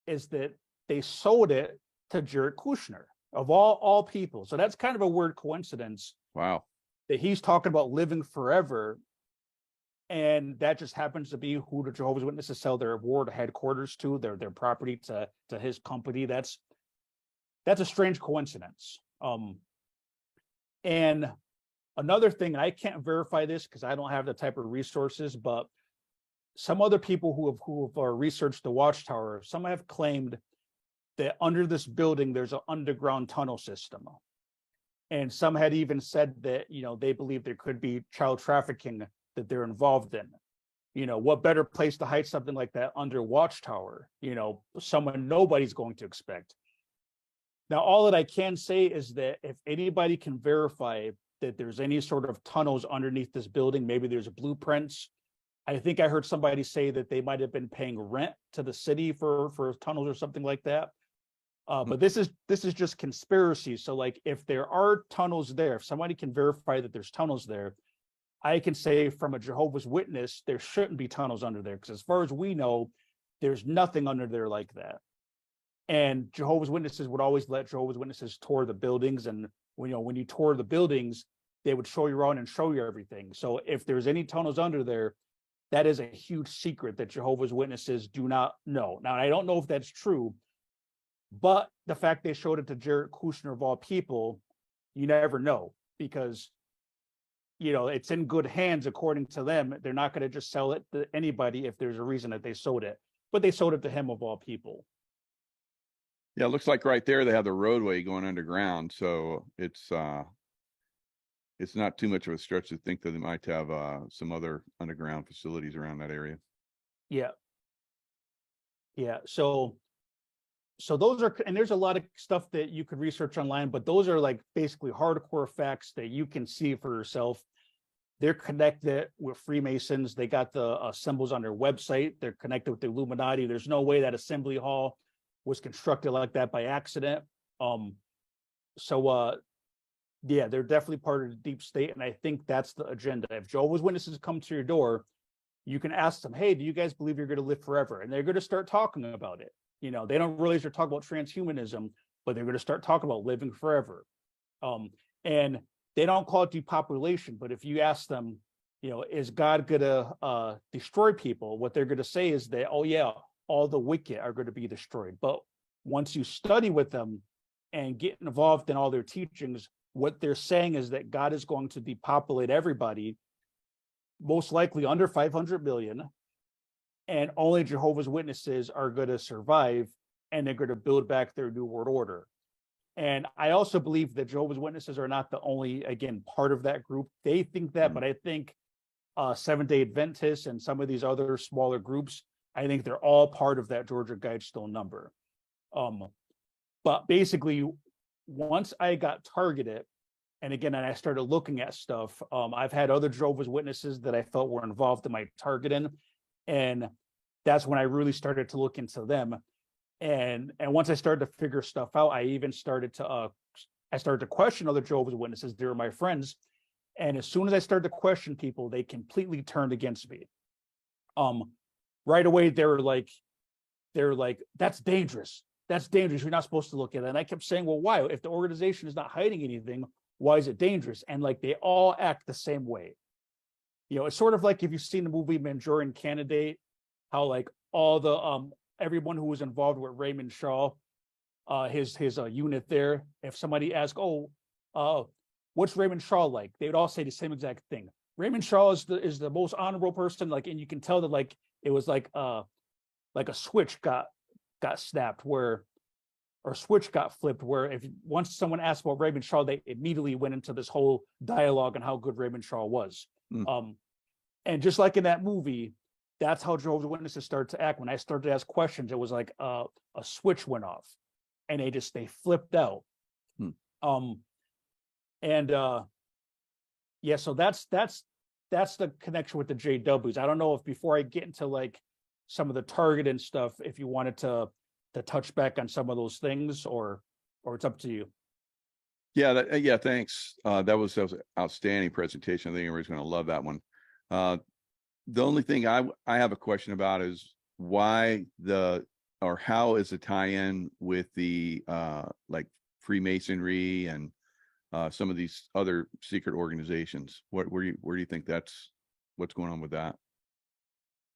is that they sold it to Jared Kushner of all people. So that's kind of a weird coincidence. Wow. That he's talking about living forever, and that just happens to be who the Jehovah's Witnesses sell their ward headquarters to, their property to his company. That's a strange coincidence. And another thing, and I can't verify this because I don't have the type of resources, but some other people who have researched the Watchtower, some have claimed that under this building there's an underground tunnel system. And some had even said that, they believe there could be child trafficking that they're involved in. What better place to hide something like that under Watchtower? Someone nobody's going to expect. Now, all that I can say is that if anybody can verify that there's any sort of tunnels underneath this building, maybe there's blueprints. I think I heard somebody say that they might have been paying rent to the city for tunnels or something like that. But this is just conspiracy. So like, if there are tunnels there, if somebody can verify that there's tunnels there, I can say from a Jehovah's Witness, there shouldn't be tunnels under there. Because as far as we know, there's nothing under there like that. And Jehovah's Witnesses would always let Jehovah's Witnesses tour the buildings. And when you tour the buildings, they would show you around and show you everything. So if there's any tunnels under there, that is a huge secret that Jehovah's Witnesses do not know. Now, I don't know if that's true, but the fact they showed it to Jared Kushner of all people, you never know, because it's in good hands according to them. They're not going to just sell it to anybody if there's a reason that they sold it, but they sold it to him of all people. Yeah, it looks like right there they have the roadway going underground, so it's not too much of a stretch to think that they might have some other underground facilities around that area. Yeah. So those are, and there's a lot of stuff that you could research online, but those are like basically hardcore facts that you can see for yourself. They're connected with Freemasons. They got the symbols on their website. They're connected with the Illuminati. There's no way that Assembly Hall was constructed like that by accident. Yeah, they're definitely part of the deep state, and I think that's the agenda. If Jehovah's Witnesses come to your door, you can ask them, hey, do you guys believe you're going to live forever? And they're going to start talking about it. They don't realize they're talking about transhumanism, but they're going to start talking about living forever. And they don't call it depopulation, but if you ask them, is God going to destroy people? What they're going to say is that, oh yeah, all the wicked are going to be destroyed. But once you study with them and get involved in all their teachings, what they're saying is that God is going to depopulate everybody, most likely under 500 million, and only Jehovah's Witnesses are going to survive, and they're going to build back their New World Order. And I also believe that Jehovah's Witnesses are not the only, again, part of that group. They think that, but I think Seventh-day Adventists and some of these other smaller groups, I think they're all part of that Georgia Guidestone number. But basically, once I got targeted, and again, and I started looking at stuff, I've had other Jehovah's Witnesses that I felt were involved in my targeting, and that's when I really started to look into them. And once I started to figure stuff out, I even started to question other Jehovah's Witnesses. They were my friends, and as soon as I started to question people, they completely turned against me. Right away, they're like, that's dangerous. That's dangerous. You're not supposed to look at it. And I kept saying, well, why? If the organization is not hiding anything, why is it dangerous? And like, they all act the same way. It's sort of like if you've seen the movie Manchurian Candidate, how like all the everyone who was involved with Raymond Shaw, his unit there, if somebody asked, what's Raymond Shaw like? They would all say the same exact thing. Raymond Shaw is the most honorable person, like, and you can tell that like it was like a switch got snapped or switch got flipped, where if once someone asked about Raymond Shaw, they immediately went into this whole dialogue on how good Raymond Shaw was. And just like in that movie, that's how Jehovah's Witnesses started to act. When I started to ask questions, it was like a switch went off, and they flipped out. Yeah, so that's the connection with the JWs. I don't know if before I get into like some of the target and stuff, if you wanted to touch back on some of those things, or it's up to you. Yeah, yeah, thanks. That was an outstanding presentation. I think everybody's going to love that one. The only thing I have a question about is why or how is the tie-in with the like Freemasonry and some of these other secret organizations? Where do you think what's going on with that?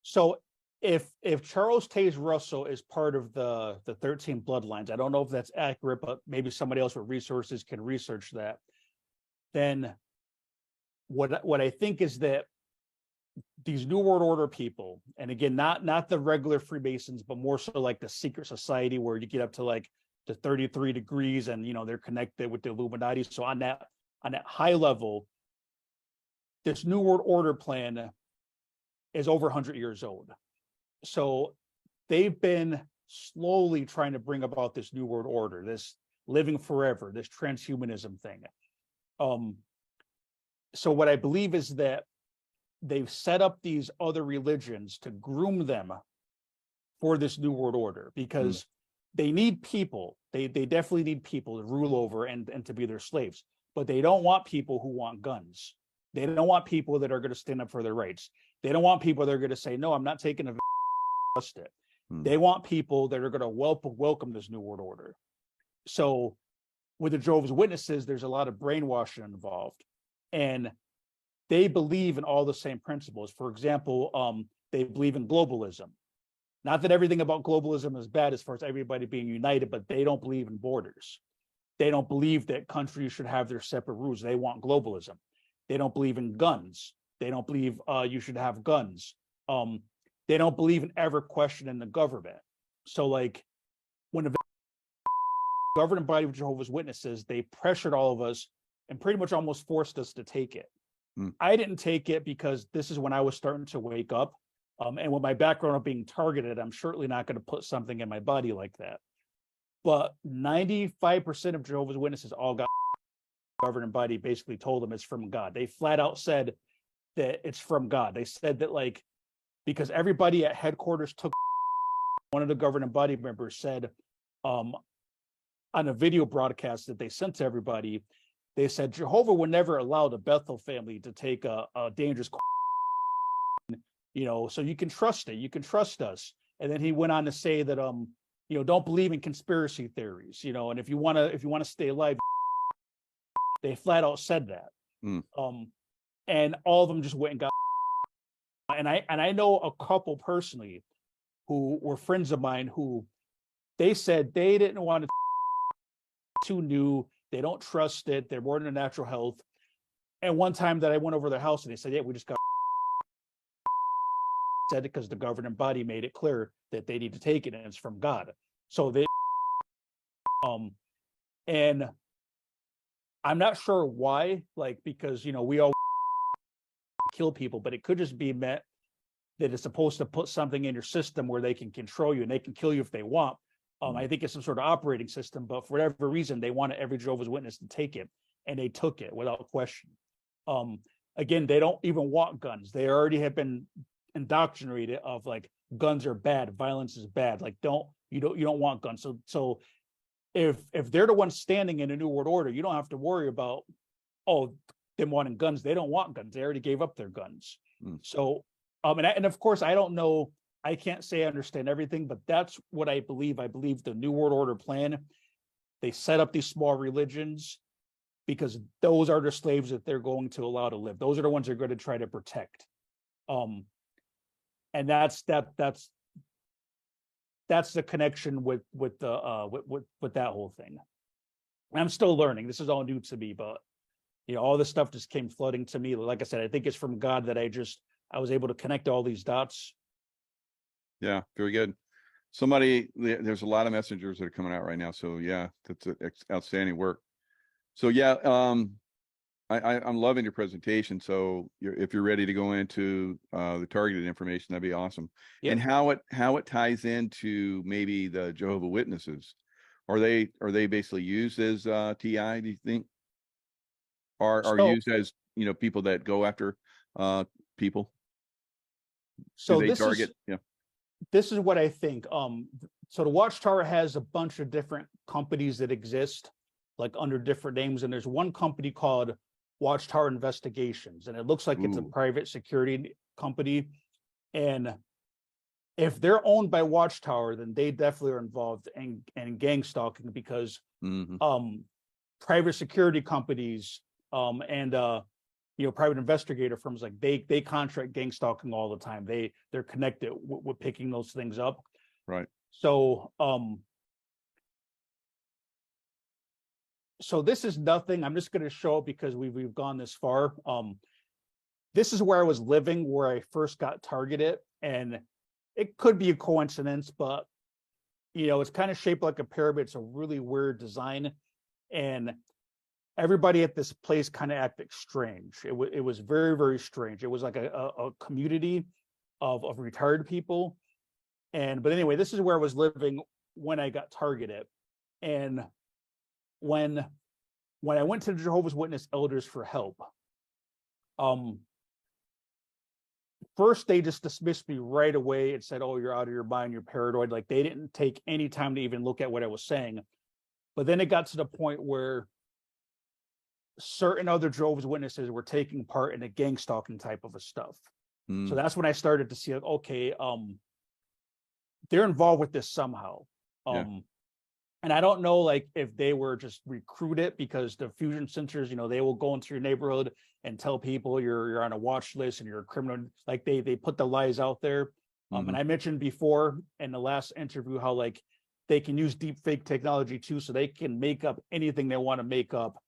So if Charles Taze Russell is part of the 13 bloodlines, I don't know if that's accurate, but maybe somebody else with resources can research that. Then what I think is that these New World Order people, and again, not the regular Freemasons, but more so like the secret society where you get up to like the 33 degrees and they're connected with the Illuminati. So on that high level, this New World Order plan is over 100 years old. So they've been slowly trying to bring about this New World Order, this living forever, this transhumanism thing. So what I believe is that they've set up these other religions to groom them for this New World Order because they need people. They definitely need people to rule over and to be their slaves, but they don't want people who want guns. They don't want people that are going to stand up for their rights. They don't want people that are going to say, no, I'm not taking a trust it. They want people that are going to welcome this New World Order. So with the Jehovah's Witnesses, there's a lot of brainwashing involved. And they believe in all the same principles. For example, they believe in globalism. Not that everything about globalism is bad as far as everybody being united, but they don't believe in borders. They don't believe that countries should have their separate rules. They want globalism. They don't believe in guns. They don't believe you should have guns. They don't believe in ever questioning the government. So like when the governing body of Jehovah's Witnesses, they pressured all of us and pretty much almost forced us to take it. I didn't take it because this is when I was starting to wake up. And with my background of being targeted, I'm certainly not going to put something in my body like that. But 95% of Jehovah's Witnesses all got governing body basically told them it's from God. They flat out said that it's from God. They said that like, because everybody at headquarters took one of the governing body members said on a video broadcast that they sent to everybody, they said Jehovah would never allow the Bethel family to take a dangerous, so you can trust it. You can trust us. And then he went on to say that, don't believe in conspiracy theories, and if you want to stay alive, they flat out said that. And all of them just went and got, and I know a couple personally who were friends of mine who they said they didn't want to too new. They don't trust it. They're more into natural health. And one time that I went over their house and they said, yeah, we just got said it because the governing body made it clear that they need to take it and it's from God. So they and I'm not sure why, like, because we all kill people, but it could just be meant that it's supposed to put something in your system where they can control you and they can kill you if they want. I think it's some sort of operating system, but for whatever reason, they wanted every Jehovah's Witness to take it, and they took it without question. Again, they don't even want guns. They already have been indoctrinated of like guns are bad, violence is bad. Like you don't want guns. So if they're the ones standing in a New World Order, you don't have to worry about them wanting guns. They don't want guns. They already gave up their guns. So and of course I don't know. I can't say I understand everything, but that's what I believe. I believe the New World Order plan, they set up these small religions because those are the slaves that they're going to allow to live. Those are the ones they're going to try to protect. And that's the connection with that whole thing. And I'm still learning. This is all new to me, but all this stuff just came flooding to me. Like I said, I think it's from God that I was able to connect all these dots. Yeah, very good. There's a lot of messengers that are coming out right now. So yeah, that's outstanding work. So yeah, I'm loving your presentation. So if you're ready to go into the targeted information, that'd be awesome. Yep. And how it ties into maybe the Jehovah's Witnesses. Are they basically used as TI, do you think? Are used as people that go after people? Do So they target? Yeah. this is what I think. So the Watchtower has a bunch of different companies that exist, like under different names, and there's one company called Watchtower Investigations, and it looks like it's a Ooh, private security company. And if they're owned by Watchtower, then they definitely are involved in gang stalking, because mhm. private security companies and private investigator firms, like they contract gang stalking all the time. They're connected with picking those things up. Right. So so this is nothing. I'm just going to show it because we've gone this far. This is where I was living, where I first got targeted, and it could be a coincidence, but it's kind of shaped like a pyramid. It's a really weird design, and everybody at this place kind of acted strange. It was very, very strange. It was like a community of retired people. But anyway, this is where I was living when I got targeted. And when I went to the Jehovah's Witness elders for help, first they just dismissed me right away and said, "Oh, you're out of your mind, you're paranoid." Like, they didn't take any time to even look at what I was saying. But then it got to the point where certain other Jehovah's Witnesses were taking part in the gang stalking type of a stuff. So Mm, that's when I started to see, like, okay, they're involved with this somehow. yeah. And I don't know, like, if they were just recruited, because the fusion centers, they will go into your neighborhood and tell people you're on a watch list and you're a criminal. Like, they put the lies out there. Mhm. And I mentioned before in the last interview how, like, they can use deep fake technology too, so they can make up anything they want to make up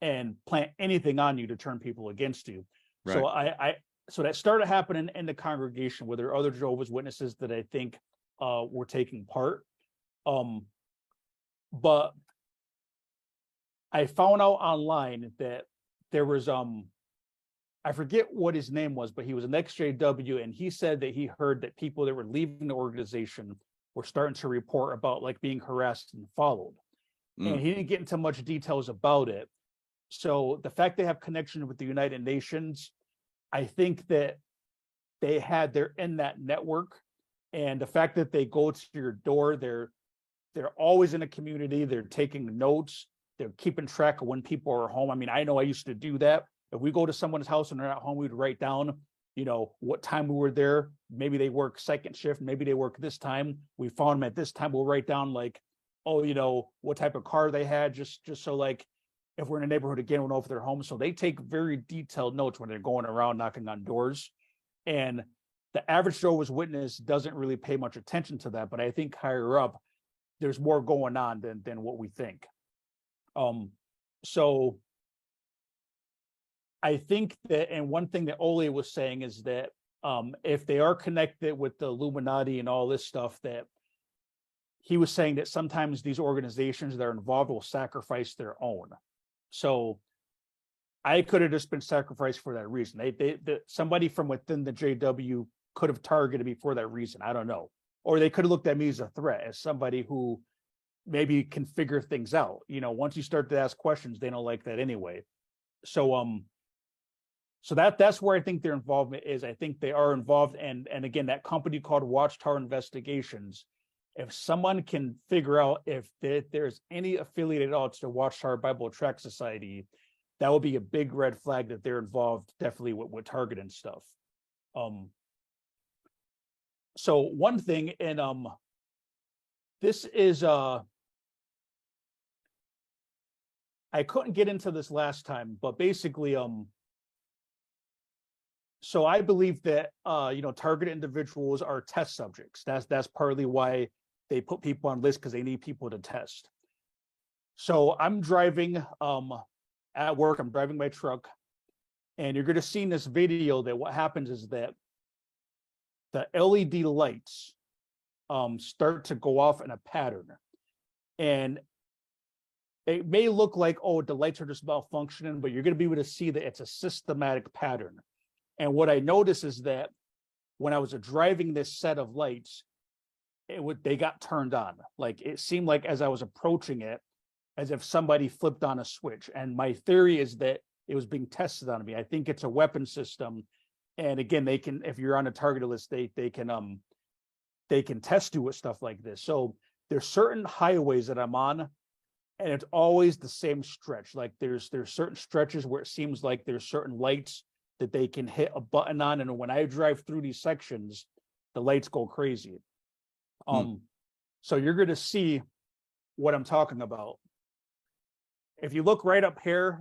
and plant anything on you to turn people against you. Right. So that started happening in the congregation, where there are other Jehovah's Witnesses that I think were taking part. But I found out online that there was I forget what his name was, but he was an XJW, and he said that he heard that people that were leaving the organization were starting to report about, like, being harassed and followed. And Mm, he didn't get into much details about it. So the fact they have connection with the United Nations, I think that they're in that network. And the fact that they go to your door, they're always in a community, they're taking notes, they're keeping track of when people are home. I mean, I know I used to do that. If we go to someone's house and they're not home, we'd write down, what time we were there. Maybe they work second shift, maybe they work this time. We found them at this time. We'll write down, like, oh, what type of car they had, just so, like, if we're in a neighborhood again, we'll know if they're home. So they take very detailed notes when they're going around knocking on doors. And the average Jehovah's Witness doesn't really pay much attention to that, but I think higher up, there's more going on than what we think. So I think that, and one thing that Ole was saying is that if they are connected with the Illuminati and all this stuff, that he was saying that sometimes these organizations that are involved will sacrifice their own. So I could have just been sacrificed for that reason. Somebody from within the JW could have targeted me for that reason. I don't know. Or they could have looked at me as a threat, as somebody who maybe can figure things out. Once you start to ask questions, they don't like that anyway. So that's where I think their involvement is. I think they are involved. And again, that company called Watchtower Investigations, if someone can figure out if there's any affiliate at all to the Watchtower Bible Tract Society, that would be a big red flag that they're involved definitely with target and stuff. So one thing, and this is I couldn't get into this last time, but basically so I believe that targeted individuals are test subjects. That's partly why they put people on lists, because they need people to test. So I'm driving at work, I'm driving my truck, and you're going to see in this video that what happens is that the LED lights start to go off in a pattern. And it may look like, oh, the lights are just malfunctioning, but you're going to be able to see that it's a systematic pattern. And what I noticed is that when I was driving this set of lights, they got turned on. Like, it seemed like as I was approaching it, as if somebody flipped on a switch. And my theory is that it was being tested on me. I think it's a weapon system. And again, they can, if you're on a target list, they can test you with stuff like this. So there's certain highways that I'm on, and it's always the same stretch. Like there's certain stretches where it seems like there's certain lights that they can hit a button on, and when I drive through these sections, the lights go crazy. So you're going to see what I'm talking about. If you look right up here,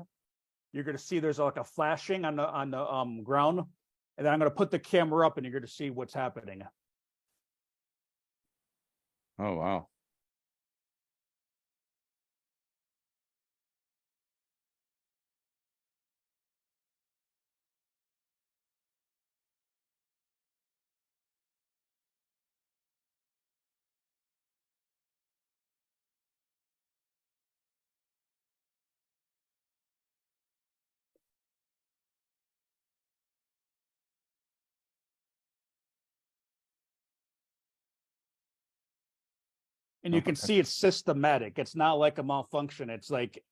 you're going to see there's like a flashing on the ground, and then I'm going to put the camera up, and you're going to see what's happening. Oh, wow. And you can see it's systematic. It's not like a malfunction. It's like,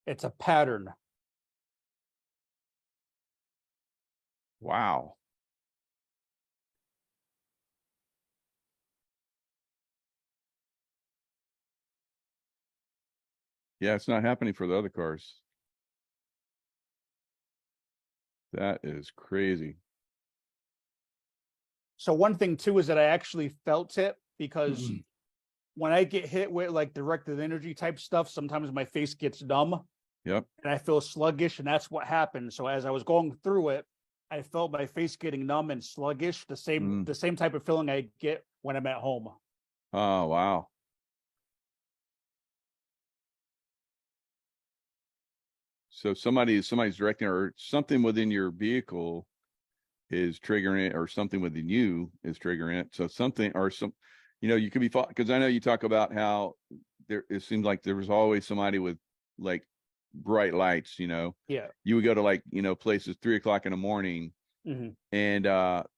it's a pattern. Wow. Yeah, it's not happening for the other cars. That is crazy. So one thing too is that I actually felt it, because when I get hit with like directed energy type stuff, sometimes my face gets numb. Yep. And I feel sluggish, and that's what happened. So as I was going through it, I felt my face getting numb and sluggish, the same type of feeling I get when I'm at home. Oh, wow. So somebody's directing, or something within your vehicle is triggering it, or something within you is triggering it. So something, or some, you could be, because I know you talk about how it seems like there was always somebody with like bright lights, Yeah. you would go to like, places 3 o'clock in the morning, and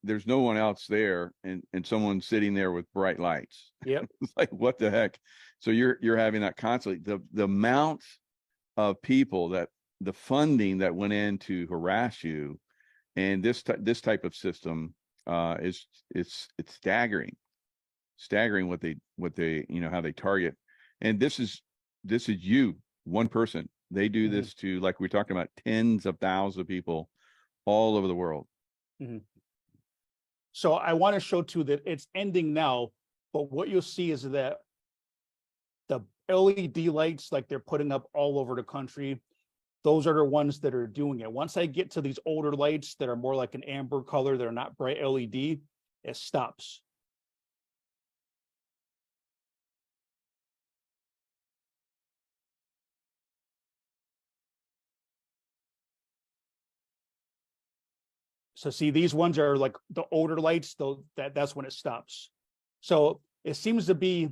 there's no one else there, and someone's sitting there with bright lights. Yep. It's like, what the heck? So you're having that constantly. The amount of people, that the funding that went in to harass you, and this type of system is it's staggering what they how they target. And this is you, one person. They do this to, like we're talking about, tens of thousands of people all over the world. So I want to show too that it's ending now, but what you'll see is that the LED lights, like they're putting up all over the country, those are the ones that are doing it. Once I get to these older lights that are more like an amber color, that are not bright LED, it stops. So see, these ones are like the older lights, though, that's when it stops. So it seems to be,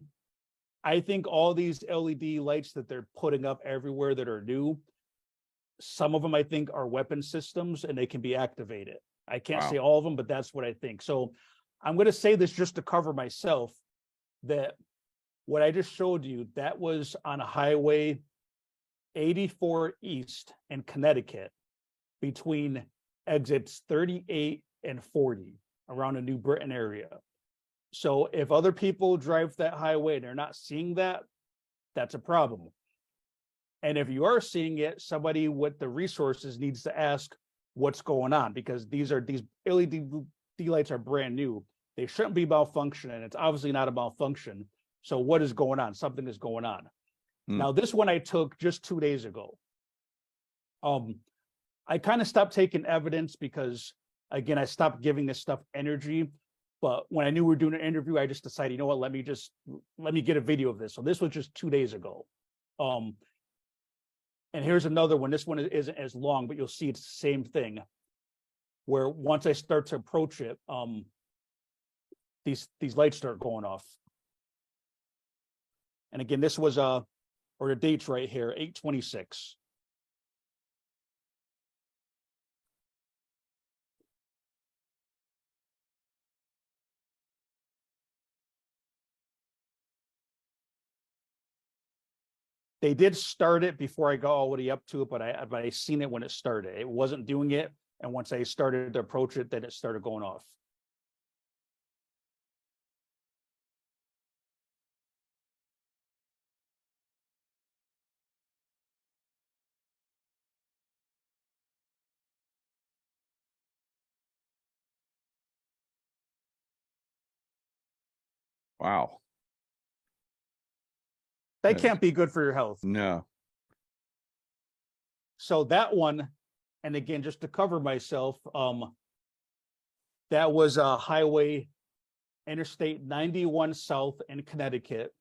I think all these LED lights that they're putting up everywhere that are new, some of them I think are weapon systems, and they can be activated. I can't say all of them, but that's what I think. So I'm going to say this just to cover myself, that what I just showed you, that was on a highway 84 East in Connecticut, between exits 38 and 40, around the New Britain area. So if other people drive that highway and they're not seeing that, that's a problem. And if you are seeing it, somebody with the resources needs to ask what's going on, because these LED lights are brand new. They shouldn't be malfunctioning. It's obviously not a malfunction. So what is going on? Something is going on. Now, this one I took just 2 days ago. I kind of stopped taking evidence because, again, I stopped giving this stuff energy. But when I knew we were doing an interview, I just decided, you know what, let me get a video of this. So this was just 2 days ago. And here's another one. This one isn't as long, but you'll see it's the same thing, where once I start to approach it, these lights start going off. And again, this was or the date's right here, 8/26. They did start it before I got already up to it, but I seen it when it started. It wasn't doing it, and once I started to approach it, then it started going off. Wow. That That is, can't be good for your health. no. So that one, and again, just to cover myself, that was a highway Interstate 91 South in Connecticut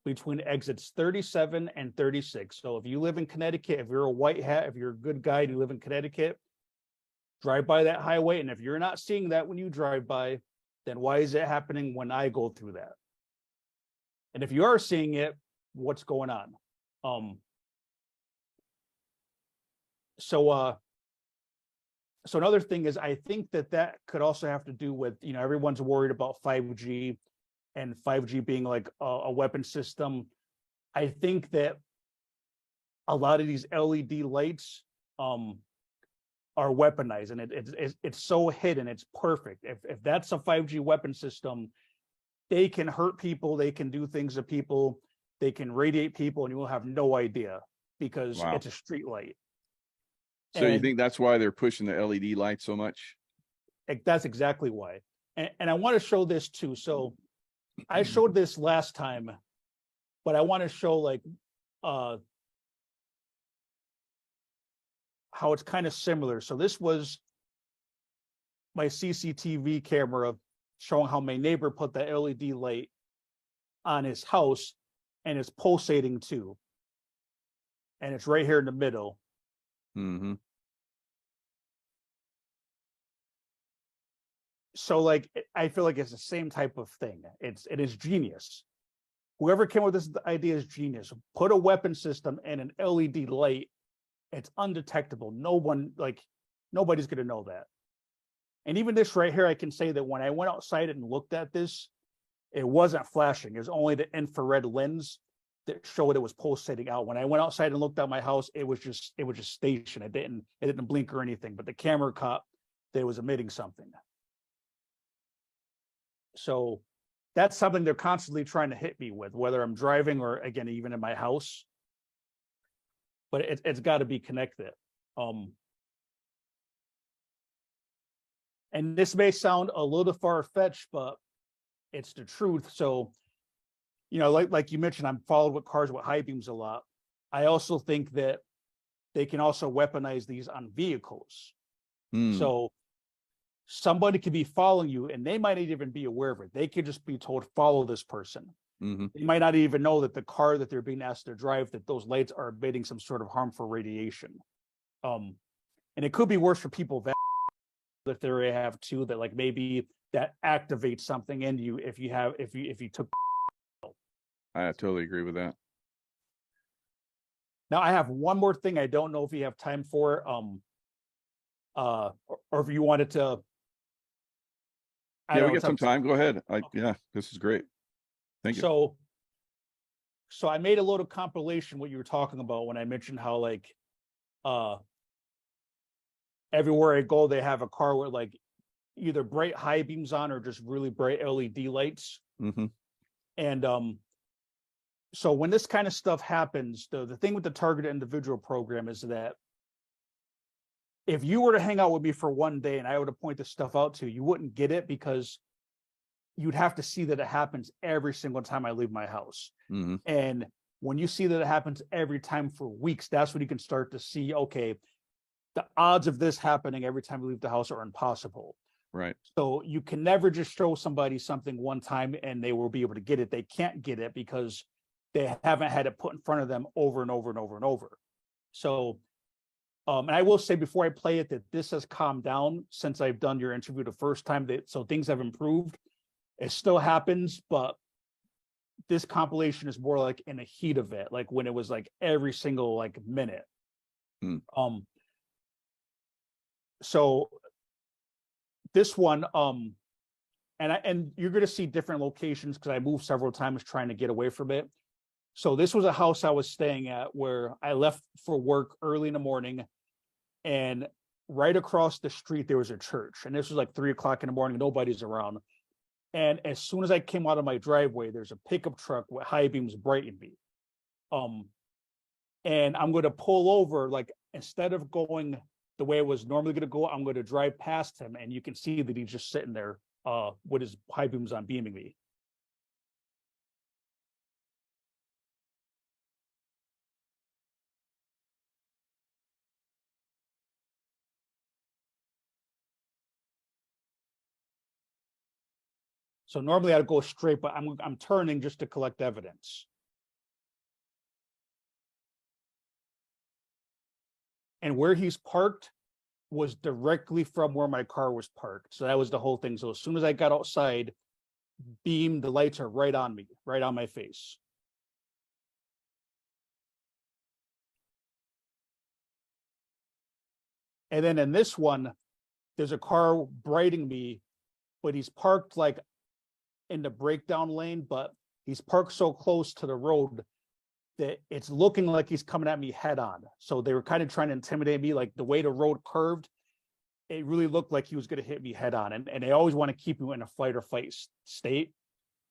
between exits 37 and 36. So if you live in Connecticut, if you're a white hat, if you're a good guy and you live in Connecticut, drive by that highway. And if you're not seeing that when you drive by, then why is it happening when I go through that? And if you are seeing it, what's going on? So another thing is, I think that could also have to do with, everyone's worried about 5G and 5G being like a weapon system. I think that a lot of these LED lights are weaponized, and it's so hidden, it's perfect. If that's a 5G weapon system, they can hurt people, they can do things to people, they can radiate people, and you will have no idea because Wow. it's a street light. So you think that's why they're pushing the LED light so much? That's exactly why. And I want to show this too. So I showed this last time, but I want to show like how it's kind of similar. So this was my CCTV camera showing how my neighbor put the LED light on his house, and it's pulsating too. And it's right here in the middle. Mm-hmm. So like, I feel like it's the same type of thing. It is genius. Whoever came up with this idea is genius. Put a weapon system and an LED light. It's undetectable. Nobody's going to know that. And even this right here, I can say that when I went outside and looked at this, it wasn't flashing. It was only the infrared lens that showed it was pulsating out. When I went outside and looked at my house, it was just stationed. It didn't blink or anything, but the camera caught that it was emitting something. So that's something they're constantly trying to hit me with, whether I'm driving or, again, even in my house. But it's got to be connected. And this may sound a little far-fetched, but it's the truth. So, like you mentioned, I'm followed with cars with high beams a lot. I also think that they can also weaponize these on vehicles. So somebody could be following you and they might not even be aware of it. They could just be told, follow this person. Mm-hmm. They might not even know that the car that they're being asked to drive, that those lights are emitting some sort of harmful radiation. And it could be worse for people that they have too, that like maybe that activates something in you if you took. I totally agree with that. Now I have one more thing. I don't know if you have time for or if you wanted to. Yeah, we got some time. Go ahead. Yeah, this is great. Thank you. So I made a little compilation what you were talking about when I mentioned how like everywhere I go they have a car with like either bright high beams on or just really bright LED lights. Mm-hmm. And so when this kind of stuff happens, the thing with the targeted individual program is that if you were to hang out with me for one day and I were to point this stuff out to you, you wouldn't get it because you'd have to see that it happens every single time I leave my house. Mm-hmm. And when you see that it happens every time for weeks, that's when you can start to see, okay, the odds of this happening every time you leave the house are impossible. Right. So you can never just show somebody something one time and they will be able to get it. They can't get it because they haven't had it put in front of them over and over and over and over. So and I will say before I play it that this has calmed down since I've done your interview the first time. So things have improved. It still happens, but this compilation is more like in the heat of it, like when it was like every single like minute. So this one, and you're going to see different locations because I moved several times trying to get away from it. So this was a house I was staying at where I left for work early in the morning, and right across the street there was a church, and this was like 3 o'clock in the morning, nobody's around. And as soon as I came out of my driveway, there's a pickup truck with high beams brighting me. Um, and I'm going to pull over, like instead of going the way I was normally going to go, I'm going to drive past him, and you can see that he's just sitting there with his high beams on beaming me. So normally I'd go straight, but I'm turning just to collect evidence. And where he's parked was directly from where my car was parked. So that was the whole thing. So as soon as I got outside, beam, the lights are right on me, right on my face. And then in this one, there's a car brighting me, but he's parked like in the breakdown lane, but he's parked so close to the road that it's looking like he's coming at me head on. So they were kind of trying to intimidate me, like the way the road curved, it really looked like he was going to hit me head on. And they always want to keep you in a fight or flight state,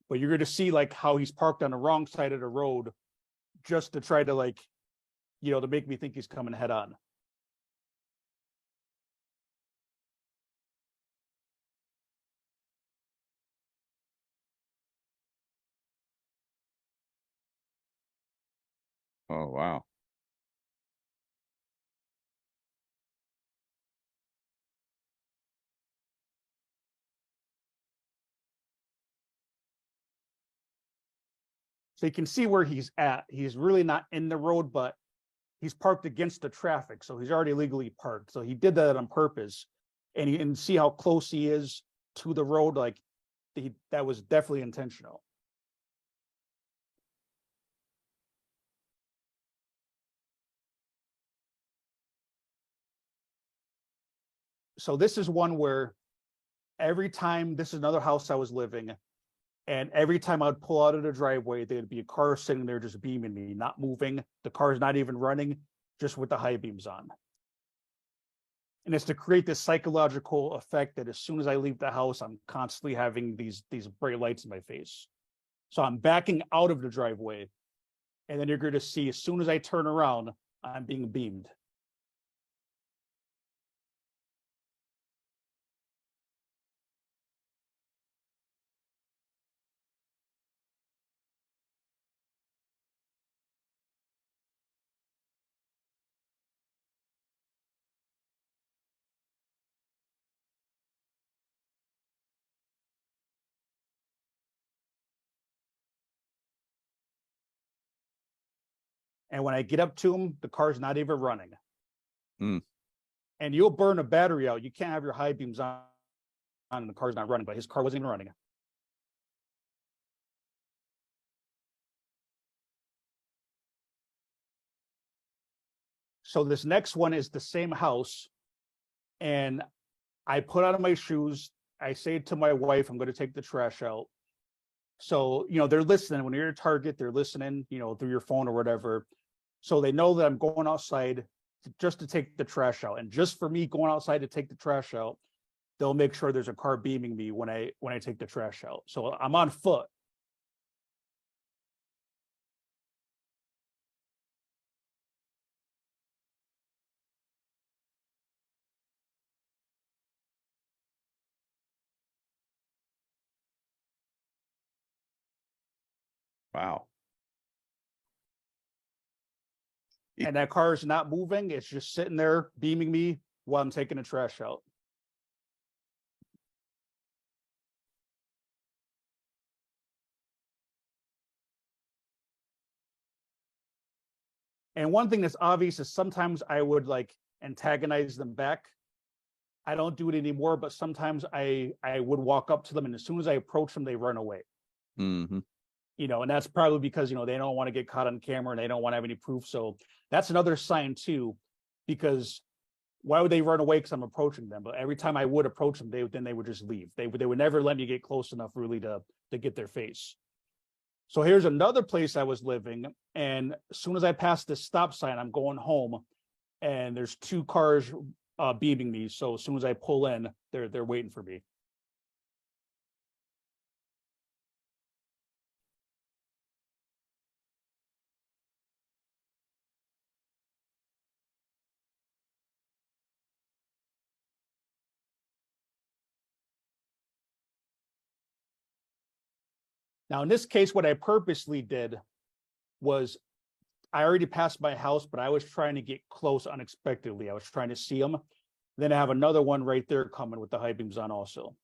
but you're going to see like how he's parked on the wrong side of the road just to try to like, to make me think he's coming head on. Oh, wow. So you can see where he's at. He's really not in the road, but he's parked against the traffic. So he's already legally parked. So he did that on purpose. And you can see how close he is to the road. Like that was definitely intentional. So this is one where every time, this is another house I was living, and every time I'd pull out of the driveway, there'd be a car sitting there just beaming me, not moving. The car's not even running, just with the high beams on. And it's to create this psychological effect that as soon as I leave the house, I'm constantly having these bright lights in my face. So I'm backing out of the driveway, and then you're going to see as soon as I turn around, I'm being beamed. And when I get up to him, the car's not even running. Hmm. And you'll burn a battery out. You can't have your high beams on and the car's not running, but his car wasn't even running. So this next one is the same house. And I put on my shoes. I say to my wife, I'm going to take the trash out. So, they're listening. When you're at Target, they're listening, through your phone or whatever. So they know that I'm going outside just to take the trash out. And just for me going outside to take the trash out, they'll make sure there's a car beaming me when I take the trash out. So I'm on foot. Wow. And that car is not moving. It's just sitting there beaming me while I'm taking the trash out. And one thing that's obvious is sometimes I would like antagonize them back. I don't do it anymore, but sometimes I would walk up to them, and as soon as I approach them, they run away. Mm-hmm. And that's probably because they don't want to get caught on camera and they don't want to have any proof. So that's another sign too, because why would they run away? Because I'm approaching them. But every time I would approach them, they would just leave. They would never let me get close enough really to get their face. So here's another place I was living, And as soon as I pass this stop sign, I'm going home, and there's two cars beaming me. So as soon as I pull in, they're waiting for me. Now, in this case, what I purposely did was I already passed my house, but I was trying to get close unexpectedly. I was trying to see them. Then I have another one right there coming with the high beams on also.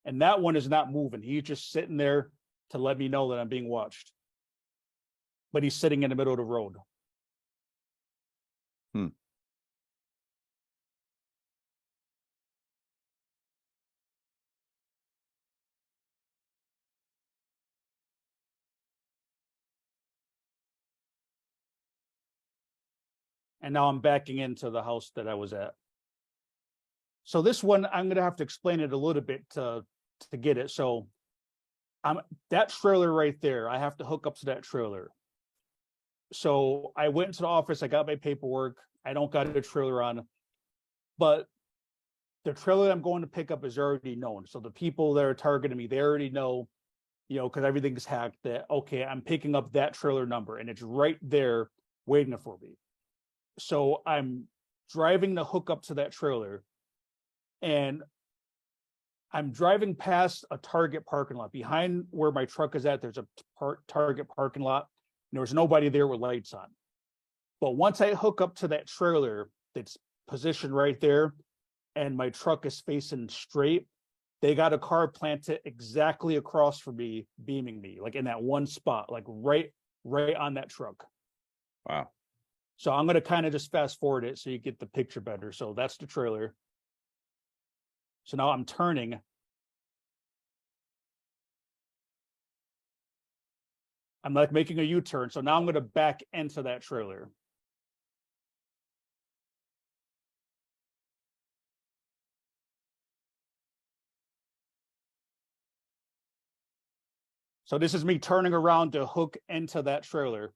And that one is not moving. He's just sitting there to let me know that I'm being watched. But he's sitting in the middle of the road. And now I'm backing into the house that I was at. So this one, I'm going to have to explain it a little bit to get it. So that trailer right there, I have to hook up to that trailer. So I went to the office, I got my paperwork. I don't got a trailer on, but the trailer I'm going to pick up is already known. So the people that are targeting me, they already know, because everything's hacked, that, okay, I'm picking up that trailer number and it's right there waiting for me. So I'm driving to hook up to that trailer, and I'm driving past a Target parking lot. Behind where my truck is at, there's a Target parking lot. And there was nobody there with lights on. But once I hook up to that trailer that's positioned right there, and my truck is facing straight, they got a car planted exactly across from me, beaming me, like in that one spot, like right on that truck. Wow. So I'm going to kind of just fast forward it so you get the picture better. So that's the trailer. So now I'm turning. I'm like making a U-turn. So now I'm going to back into that trailer. So this is me turning around to hook into that trailer.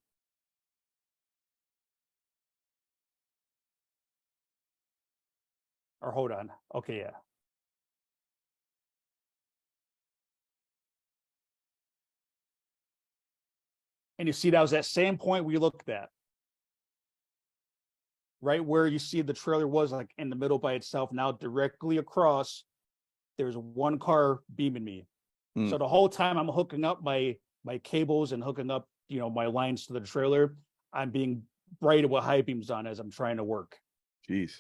Or hold on. Okay, yeah. And you see that was that same point we looked at. Right where you see the trailer was, like in the middle by itself. Now directly across, there's one car beaming me. So the whole time I'm hooking up my cables and hooking up, my lines to the trailer, I'm being brighted with high beams on as I'm trying to work. Jeez.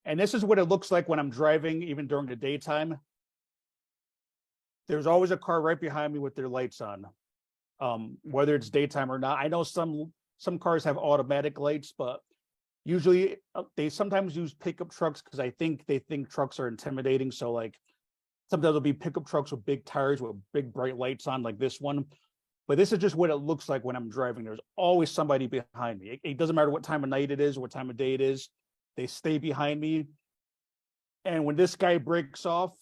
And this is what it looks like when I'm driving, even during the daytime. There's always a car right behind me with their lights on, whether it's daytime or not. I know some cars have automatic lights, but usually they sometimes use pickup trucks because I think they think trucks are intimidating. So like sometimes there'll be pickup trucks with big tires with big bright lights on, like this one. But this is just what it looks like when I'm driving. There's always somebody behind me. It doesn't matter what time of night it is, what time of day it is. They stay behind me. And when this guy breaks off,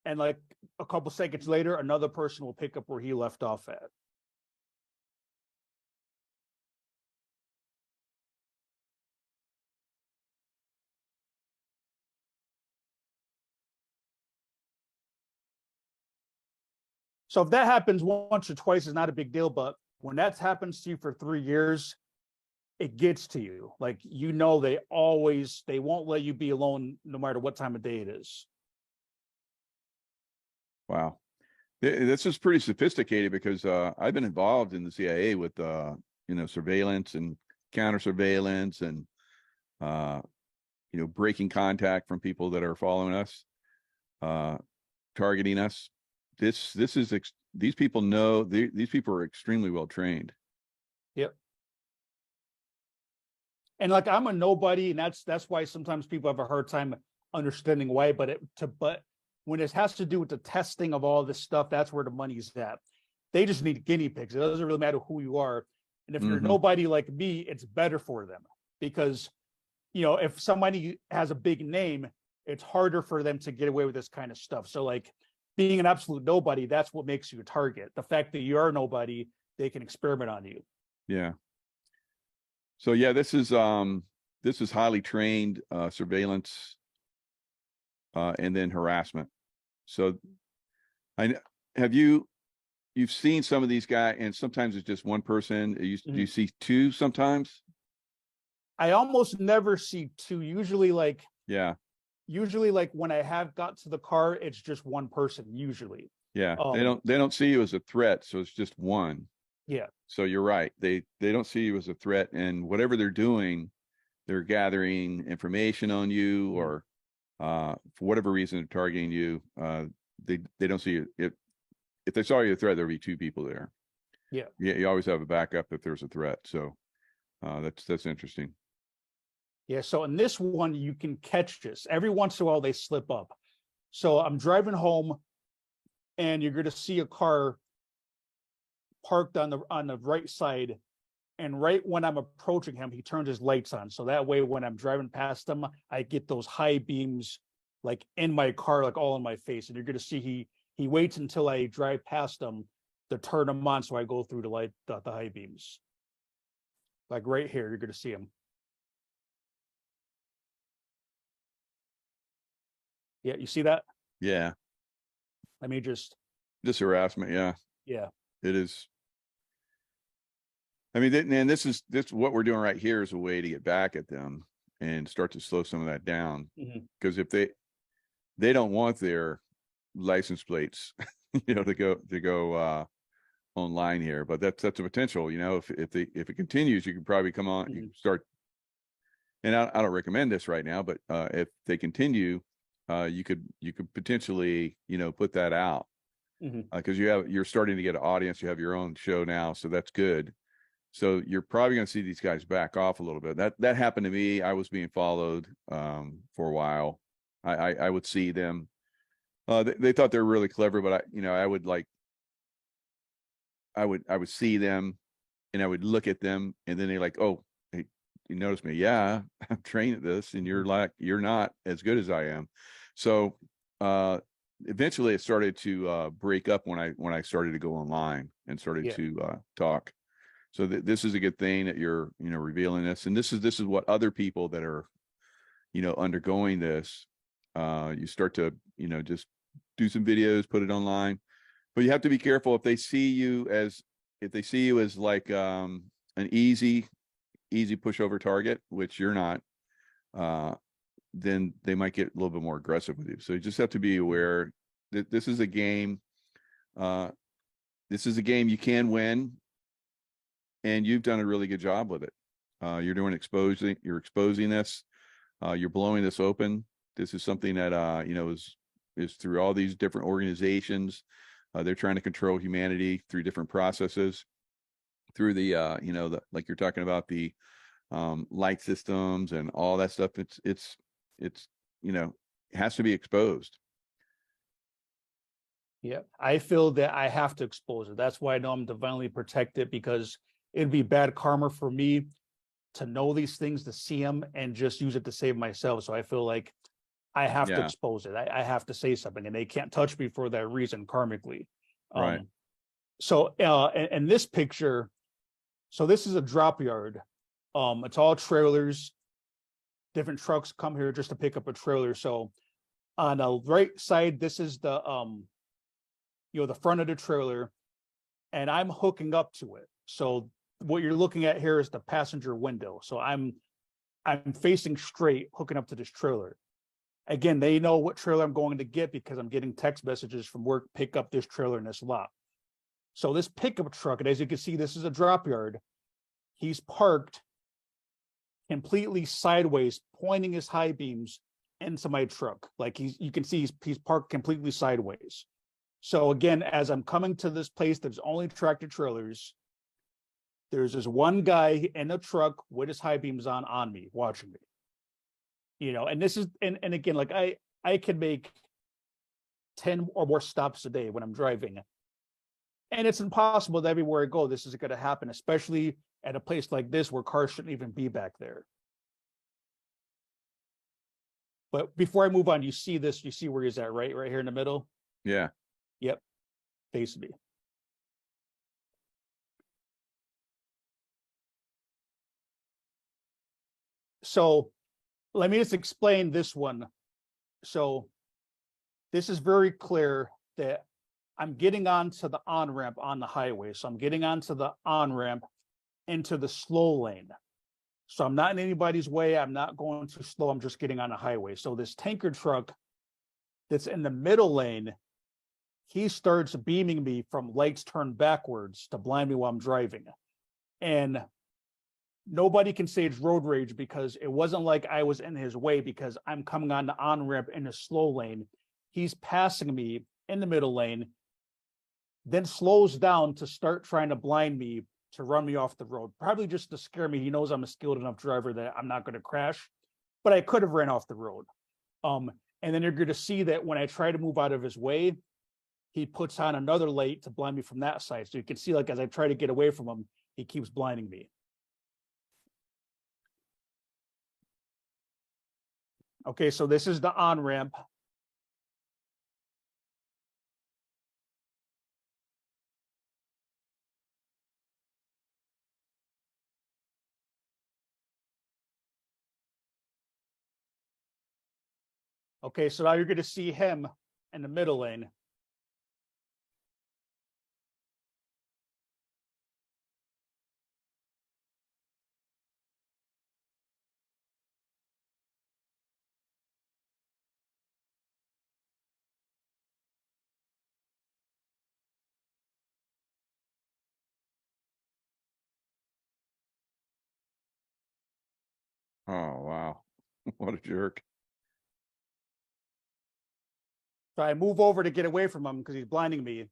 and like a couple seconds later, another person will pick up where he left off at. So if that happens once or twice, it's not a big deal. But when that happens to you for 3 years, it gets to you. Like, they won't let you be alone no matter what time of day it is. Wow. This is pretty sophisticated because I've been involved in the CIA with surveillance and counter surveillance and breaking contact from people that are following us, targeting us. These people know, these people are extremely well trained. Yep. And like, I'm a nobody, and that's why sometimes people have a hard time understanding why. But when it has to do with the testing of all this stuff, that's where the money's at. They just need guinea pigs. It doesn't really matter who you are. And if you're Mm-hmm. nobody like me, it's better for them because, if somebody has a big name, it's harder for them to get away with this kind of stuff. So like being an absolute nobody, that's what makes you a target. The fact that you are nobody, they can experiment on you. Yeah. So yeah, this is highly trained surveillance and then harassment. So I have you've seen some of these guys, and sometimes it's just one person. Do you see two sometimes? I almost never see two. Yeah, Usually like when I have got to the car, it's just one person usually. yeah. Um, They don't see you as a threat, so it's just one. yeah. So you're right. They don't see you as a threat, and whatever they're doing, they're gathering information on you, or for whatever reason they're targeting you. They don't see you. If they saw you a threat, there'd be two people there. Yeah. You always have a backup if there's a threat. So that's interesting. Yeah. So in this one, you can catch this. Every once in a while, they slip up. So I'm driving home and you're going to see a car parked on the right side. And right when I'm approaching him, he turns his lights on. So that way, when I'm driving past him, I get those high beams like in my car, like all in my face. And you're going to see he waits until I drive past him to turn them on. So I go through the high beams. Like right here, you're going to see him. Yeah, you see that? Yeah, Let me just, this harassment. Yeah, yeah. it is. I mean, and this what we're doing right here is a way to get back at them and start to slow some of that down. Because if they don't want their license plates, to go online here, but that's a potential. If it continues, you could probably come on, you start. And I don't recommend this right now, but if they continue, you could potentially put that out because you're starting to get an audience. You have your own show now, so that's good. So you're probably going to see these guys back off a little bit. That happened to me. I was being followed for a while. I would see them. They thought they were really clever, but I would see them, and I would look at them, and then they're like, "Oh, hey, you noticed me? Yeah, I'm trained at this, and you're not as good as I am." So eventually, it started to break up when I started to go online and started to talk. So this is a good thing that you're revealing this, and this is what other people that are undergoing this. You start to just do some videos, put it online, but you have to be careful if they see you as like an easy pushover target, which you're not. Then they might get a little bit more aggressive with you. So you just have to be aware that this is a game. This is a game you can win. And you've done a really good job with it. You're exposing this. You're blowing this open. This is something that is through all these different organizations. They're trying to control humanity through different processes, through the like you're talking about, the light systems and all that stuff. It's it has to be exposed. Yeah, I feel that I have to expose it. That's why I know I'm divinely protected, because it'd be bad karma for me to know these things, to see them, and just use it to save myself. So I feel like I have to expose it. I have to say something, and they can't touch me for that reason karmically. Right. So in this picture, so this is a drop yard. It's all trailers. Different trucks come here just to pick up a trailer. So on the right side, this is the the front of the trailer, and I'm hooking up to it. So what you're looking at here is the passenger window. So I'm facing straight, hooking up to this trailer. Again, they know what trailer I'm going to get because I'm getting text messages from work, pick up this trailer in this lot. So this pickup truck, and as you can see, this is a drop yard. He's parked completely sideways, pointing his high beams into my truck. Like you can see he's parked completely sideways. So again, as I'm coming to this place, there's only tractor trailers. There's this one guy in a truck with his high beams on me, watching me. And this is, and again, like I can make 10 or more stops a day when I'm driving. And it's impossible that everywhere I go, this is going to happen, especially at a place like this where cars shouldn't even be back there. But before I move on, you see this, you see where he's at, right? Right here in the middle. Yeah. Yep. Face me. So let me just explain this one. So this is very clear that I'm getting onto the on-ramp on the highway. So I'm getting onto the on-ramp into the slow lane. So I'm not in anybody's way. I'm not going too slow. I'm just getting on the highway. So this tanker truck that's in the middle lane, he starts beaming me from lights turned backwards to blind me while I'm driving. And nobody can say it's road rage because it wasn't like I was in his way because I'm coming on the on-ramp in a slow lane. He's passing me in the middle lane, then slows down to start trying to blind me to run me off the road, probably just to scare me. He knows I'm a skilled enough driver that I'm not going to crash, but I could have ran off the road. And then you're going to see that when I try to move out of his way, he puts on another light to blind me from that side. So you can see, like, as I try to get away from him, he keeps blinding me. Okay, so this is the on-ramp. Okay, so now you're going to see him in the middle lane. Oh, wow. What a jerk. So I move over to get away from him because he's blinding me.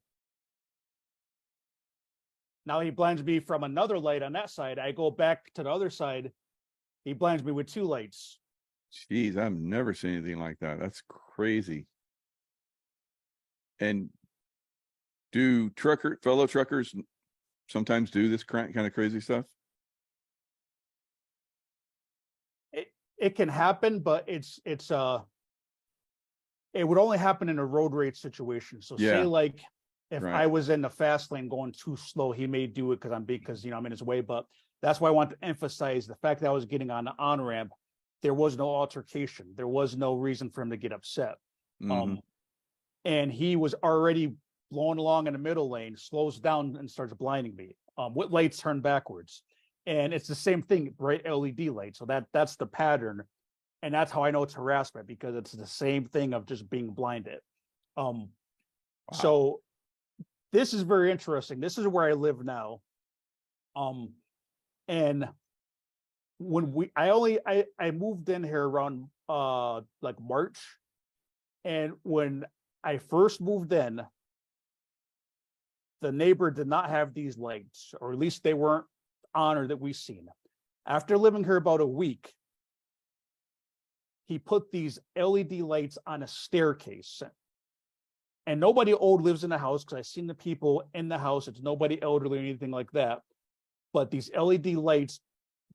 Now he blinds me from another light on that side. I go back to the other side. He blinds me with two lights. Jeez, I've never seen anything like that. That's crazy. And do fellow truckers sometimes do this kind of crazy stuff? It can happen, but it would only happen in a road rage situation. So say, Yeah, like, if right. I was in the fast lane going too slow, he may do it because I'm in his way. But that's why I want to emphasize the fact that I was getting on the on ramp. There was no altercation. There was no reason for him to get upset. Mhm. And he was already blowing along in the middle lane, slows down and starts blinding me with lights turned backwards. And it's the same thing, bright LED light. So that's the pattern. And that's how I know it's harassment, because it's the same thing of just being blinded. Wow. So this is very interesting. This is where I live now. And when I moved in here around like March. And when I first moved in, the neighbor did not have these lights, or at least they weren't on or that we've seen. After living here about a week, he put these LED lights on a staircase. And nobody old lives in the house, because I've seen the people in the house. It's nobody elderly or anything like that. But these LED lights,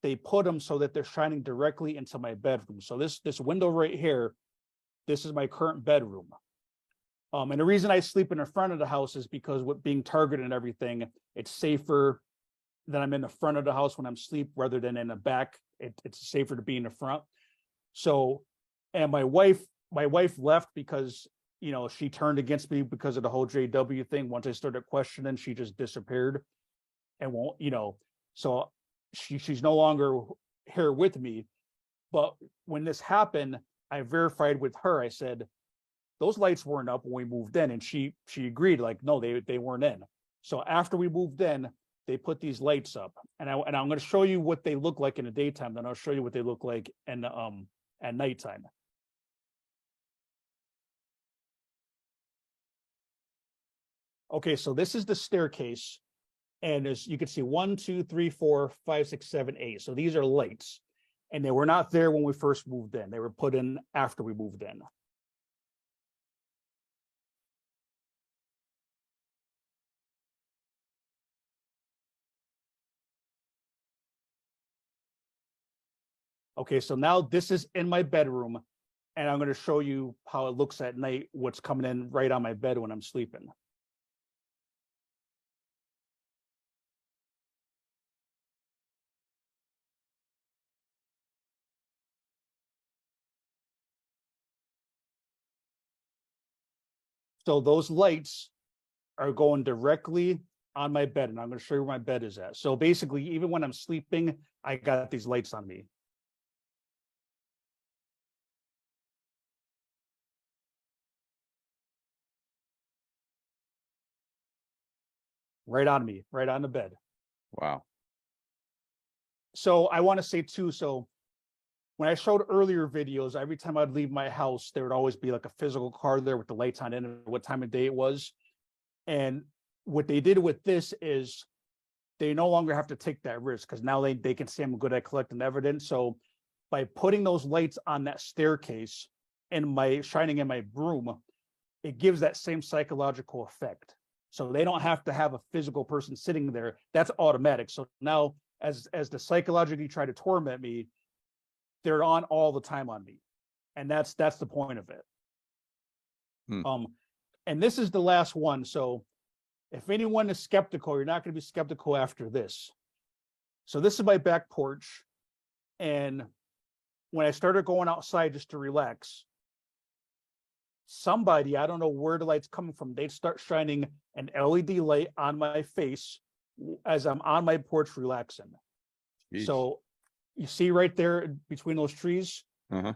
they put them so that they're shining directly into my bedroom. So this window right here, this is my current bedroom. And the reason I sleep in the front of the house is because with being targeted and everything, it's safer that I'm in the front of the house when I'm asleep rather than in the back. It's safer to be in the front. So, and my wife left because, she turned against me because of the whole JW thing. Once I started questioning, she just disappeared and won't, so she's no longer here with me. But when this happened, I verified with her. I said, those lights weren't up when we moved in. And she agreed, like, no, they weren't in. So after we moved in, they put these lights up. And I'm going to show you what they look like in the daytime. Then I'll show you what they look like in at nighttime. Okay, so this is the staircase. And as you can see, 1, 2, 3, 4, 5, 6, 7, 8. So these are lights. And they were not there when we first moved in. They were put in after we moved in. Okay, so now this is in my bedroom, and I'm going to show you how it looks at night, what's coming in right on my bed when I'm sleeping. So those lights are going directly on my bed, and I'm going to show you where my bed is at. So basically, even when I'm sleeping, I got these lights on me. Right on me, right on the bed. Wow. So I want to say too, so when I showed earlier videos, every time I'd leave my house, there would always be like a physical card there with the lights on it and what time of day it was. And what they did with this is they no longer have to take that risk because now they can say I'm good at collecting evidence. So by putting those lights on that staircase and my shining in my broom, it gives that same psychological effect. So they don't have to have a physical person sitting there. That's automatic. So now as the psychologically try to torment me, they're on all the time on me. And that's the point of it. Hmm. And this is the last one. So if anyone is skeptical, you're not going to be skeptical after this. So this is my back porch. And when I started going outside just to relax, somebody, I don't know where the light's coming from, they'd start shining an LED light on my face as I'm on my porch relaxing. Jeez. So you see right there between those trees? Uh-huh.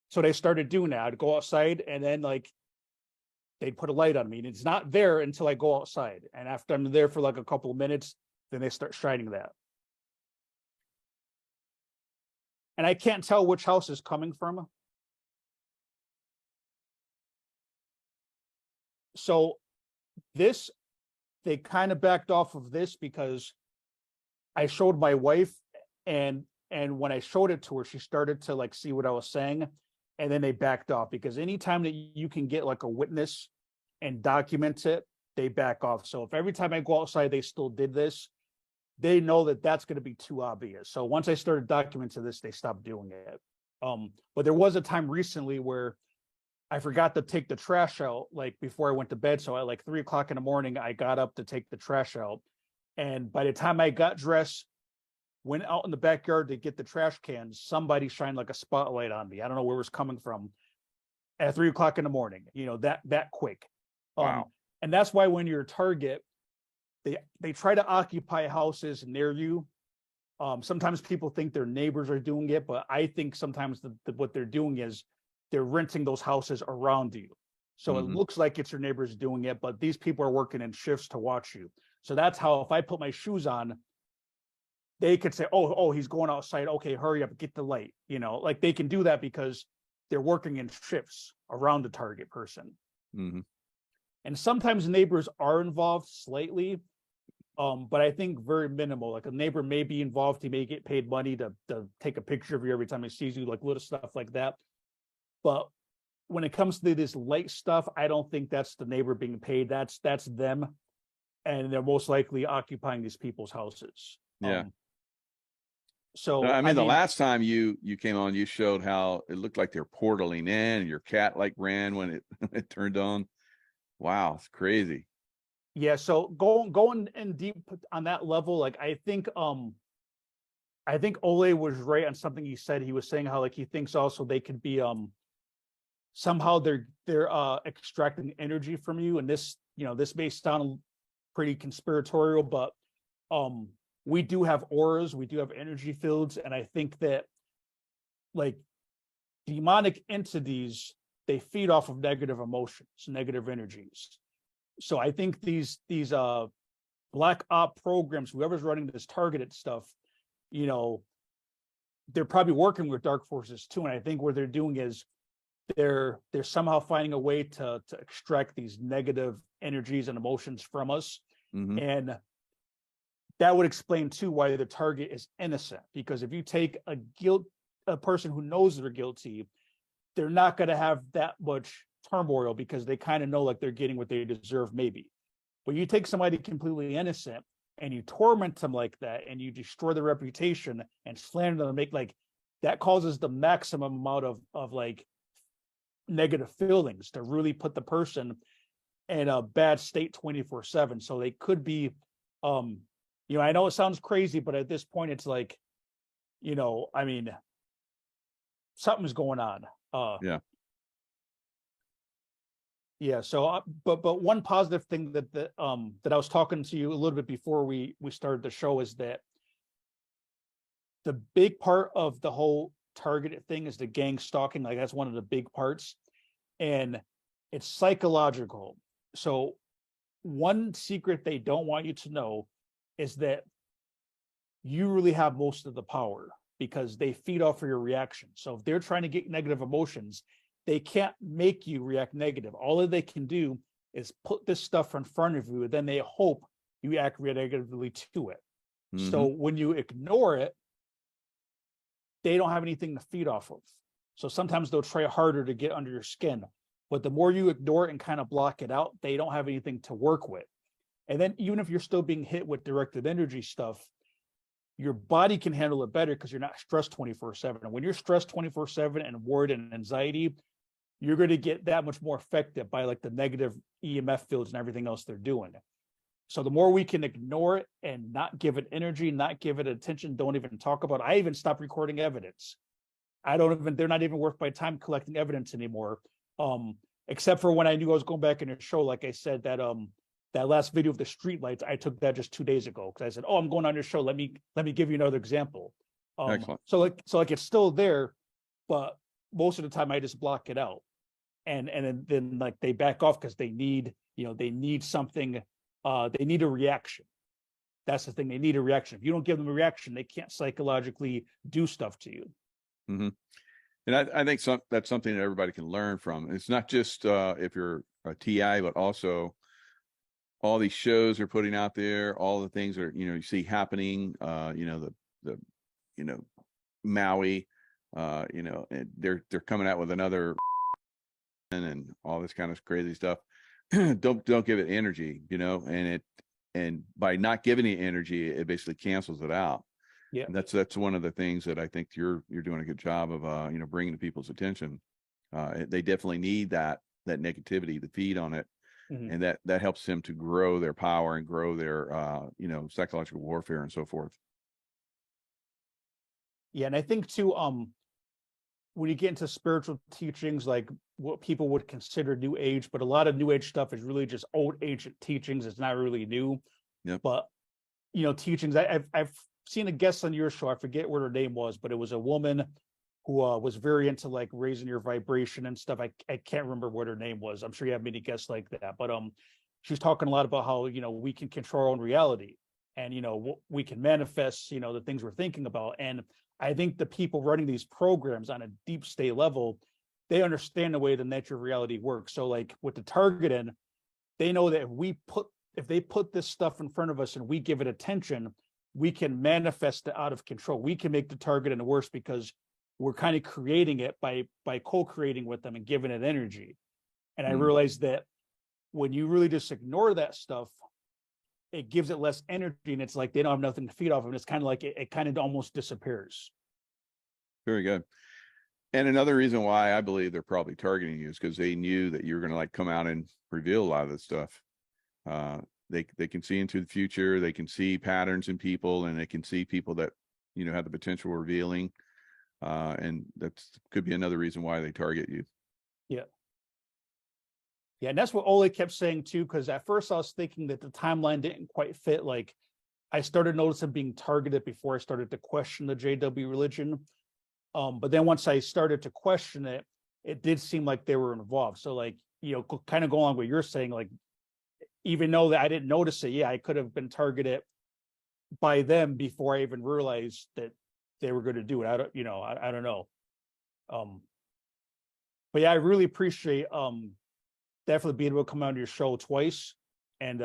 So they started doing that. I'd go outside and then like they'd put a light on me. And it's not there until I go outside. And after I'm there for like a couple of minutes, then they start shining that. And I can't tell which house is coming from. So this, they kind of backed off of this because I showed my wife and when I showed it to her, she started to like see what I was saying. And then they backed off because anytime that you can get like a witness and document it, they back off. So if every time I go outside, they still did this, they know that that's going to be too obvious. So once I started documenting this, they stopped doing it. But there was a time recently where I forgot to take the trash out like before I went to bed. So at like 3 o'clock in the morning, I got up to take the trash out. And by the time I got dressed, went out in the backyard to get the trash cans, somebody shined like a spotlight on me. I don't know where it was coming from at 3 o'clock in the morning, that quick. Wow. And that's why when you're a target, they try to occupy houses near you. Sometimes people think their neighbors are doing it, but I think sometimes what they're doing is they're renting those houses around you. So it looks like it's your neighbors doing it, but these people are working in shifts to watch you. So that's how if I put my shoes on, they could say, oh, he's going outside. Okay, hurry up, get the light. Like they can do that because they're working in shifts around the target person. Mm-hmm. And sometimes neighbors are involved slightly, but I think very minimal. Like a neighbor may be involved, he may get paid money to take a picture of you every time he sees you, like little stuff like that. But when it comes to this light stuff, I don't think that's the neighbor being paid. That's them, and they're most likely occupying these people's houses. Yeah. So I mean, the last time you came on, you showed how it looked like they're portaling in, and your cat like ran when it it turned on. Wow, it's crazy. Yeah, so going in deep on that level, like I think Ole was right on something he said. He was saying how like he thinks also they could be somehow they're extracting energy from you, and this this may sound pretty conspiratorial, but we do have auras, we do have energy fields, and I think that like demonic entities, they feed off of negative emotions, negative energies. So I think these black op programs, whoever's running this targeted stuff, they're probably working with dark forces too. And I think what they're doing is they're somehow finding a way to extract these negative energies and emotions from us. And that would explain too why the target is innocent, because if you take a person who knows they're guilty, they're not going to have that much turmoil because they kind of know like they're getting what they deserve maybe. But you take somebody completely innocent and you torment them like that and you destroy their reputation and slander them, make like that causes the maximum amount of like negative feelings to really put the person in a bad state 24/7. So they could be, I know it sounds crazy, but at this point it's like, I mean, something's going on. Yeah. Yeah. So, but one positive thing that I was talking to you a little bit before we started the show is that the big part of the whole targeted thing is the gang stalking. Like that's one of the big parts, and it's psychological. So, one secret they don't want you to know is that you really have most of the power because they feed off of your reaction. So if they're trying to get negative emotions, they can't make you react negative. All that they can do is put this stuff in front of you, and then they hope you react negatively to it. Mm-hmm. So when you ignore it, they don't have anything to feed off of. So sometimes they'll try harder to get under your skin, but the more you ignore it and kind of block it out, they don't have anything to work with. And then even if you're still being hit with directed energy stuff, your body can handle it better because you're not stressed 24/7. And when you're stressed 24/7 and worried and anxiety, you're going to get that much more affected by like the negative EMF fields and everything else they're doing. So the more we can ignore it and not give it energy, not give it attention, don't even talk about it. I even stopped recording evidence. They're not even worth my time collecting evidence anymore. Except for when I knew I was going back in a show, like I said, that last video of the street lights, I took that just 2 days ago because I said, "Oh, I'm going on your show. Let me give you another example." Excellent. So like it's still there, but most of the time I just block it out, and then like they back off because they need something. They need a reaction. That's the thing. They need a reaction. If you don't give them a reaction, they can't psychologically do stuff to you. Mm-hmm. And I think that's something that everybody can learn from. It's not just if you're a TI, but also all these shows are putting out there, all the things are, you see happening, the Maui, and they're coming out with another and all this kind of crazy stuff. don't give it energy, and by not giving it energy, it basically cancels it out. Yeah. And that's one of the things that I think you're doing a good job of, bringing to people's attention. They definitely need that negativity to feed on it. Mm-hmm. And that helps them to grow their power and grow their, psychological warfare and so forth. Yeah. And I think too, when you get into spiritual teachings, like what people would consider new age, but a lot of new age stuff is really just old ancient teachings. It's not really new. Yep. But, teachings, I've seen a guest on your show. I forget what her name was, but it was a woman who was very into like raising your vibration and stuff. I can't remember what her name was. I'm sure you have many guests like that, but she was talking a lot about how we can control our own reality, and we can manifest the things we're thinking about. And I think the people running these programs on a deep state level, they understand the way the nature of reality works. So like with the targeting, they know that if they put this stuff in front of us and we give it attention, we can manifest it out of control. We can make the targeting worse because we're kind of creating it by co-creating with them and giving it energy. And I realized that when you really just ignore that stuff, it gives it less energy, and it's like they don't have nothing to feed off of. And it's kind of like it kind of almost disappears. Very good. And another reason why I believe they're probably targeting you is because they knew that you were going to come out and reveal a lot of this stuff. They can see into the future. They can see patterns in people, and they can see people that have the potential of revealing. And could be another reason why they target you. Yeah. Yeah, and that's what Ole kept saying too, because at first I was thinking that the timeline didn't quite fit. Like I started noticing being targeted before I started to question the JW religion. But then once I started to question it, it did seem like they were involved. So like, kind of go on what you're saying, like, even though that I didn't notice it, yeah, I could have been targeted by them before I even realized that they were going to do it. I don't know. But yeah, I really appreciate definitely being able to come on your show twice, and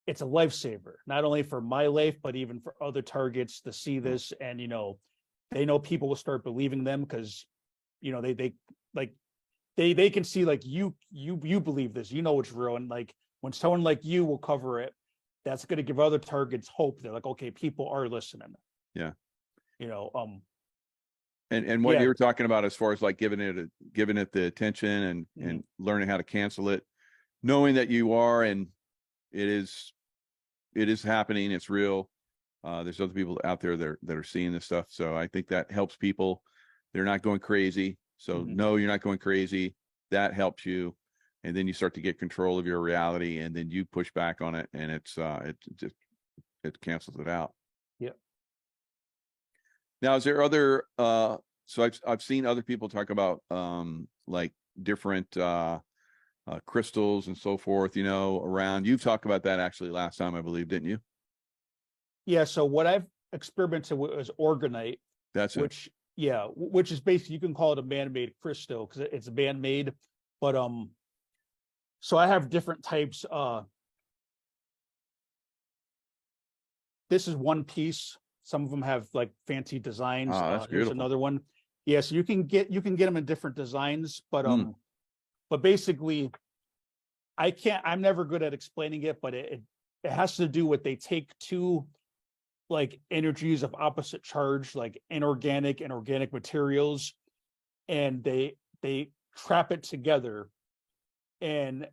it's a lifesaver, not only for my life but even for other targets to see this. And they know people will start believing them because they can see like you believe this, it's real, and like when someone like you will cover it, that's going to give other targets hope. They're like, okay, people are listening. Yeah. And what Yeah. you're talking about as far as like giving it the attention and learning how to cancel it, knowing that you are, and it is happening, it's real. There's other people out there that are seeing this stuff. So I think that helps people. They're not going crazy. So no, you're not going crazy. That helps you. And then you start to get control of your reality, and then you push back on it, and it cancels it out. Yeah. Now, is there other so I've seen other people talk about like different crystals and so forth, around. You've talked about that actually last time, I believe, didn't you? Yeah. So what I've experimented with is organite, That's it. which is basically, you can call it a man-made crystal because it's man-made, but so I have different types. This is one piece. Some of them have like fancy designs. Oh, that's Here's beautiful. another one. Yeah, so you can get them in different designs, but basically, I'm never good at explaining it, but it has to do with, they take two like energies of opposite charge, like inorganic and organic materials, and they trap it together, and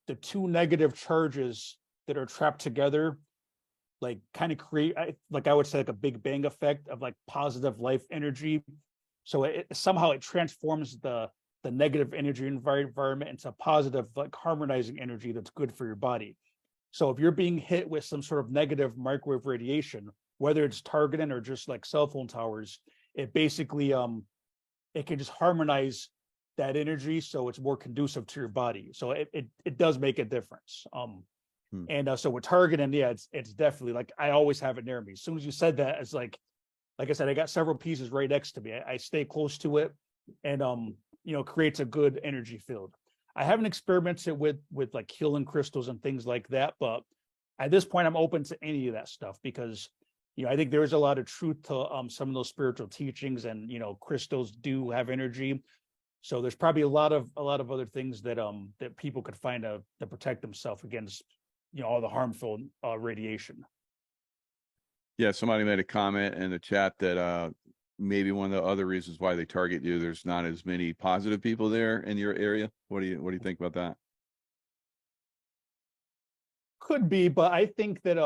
the two negative charges that are trapped together like kind of create, like I would say, like a big bang effect of like positive life energy. So it somehow it transforms the negative energy environment into positive, like harmonizing energy that's good for your body. So if you're being hit with some sort of negative microwave radiation, whether it's targeting or just like cell phone towers, it basically it can just harmonize that energy so it's more conducive to your body. So it does make a difference. And so with targeting, yeah, it's definitely, like, I always have it near me. As soon as you said that, it's like I said, I got several pieces right next to me. I stay close to it, and creates a good energy field. I haven't experimented with like healing crystals and things like that, but at this point, I'm open to any of that stuff because I think there's a lot of truth to some of those spiritual teachings, and crystals do have energy. So there's probably a lot of other things that that people could find to protect themselves against all the harmful radiation. Yeah, somebody made a comment in the chat that maybe one of the other reasons why they target you, there's not as many positive people there in your area. What do you think about that? Could be, but I think that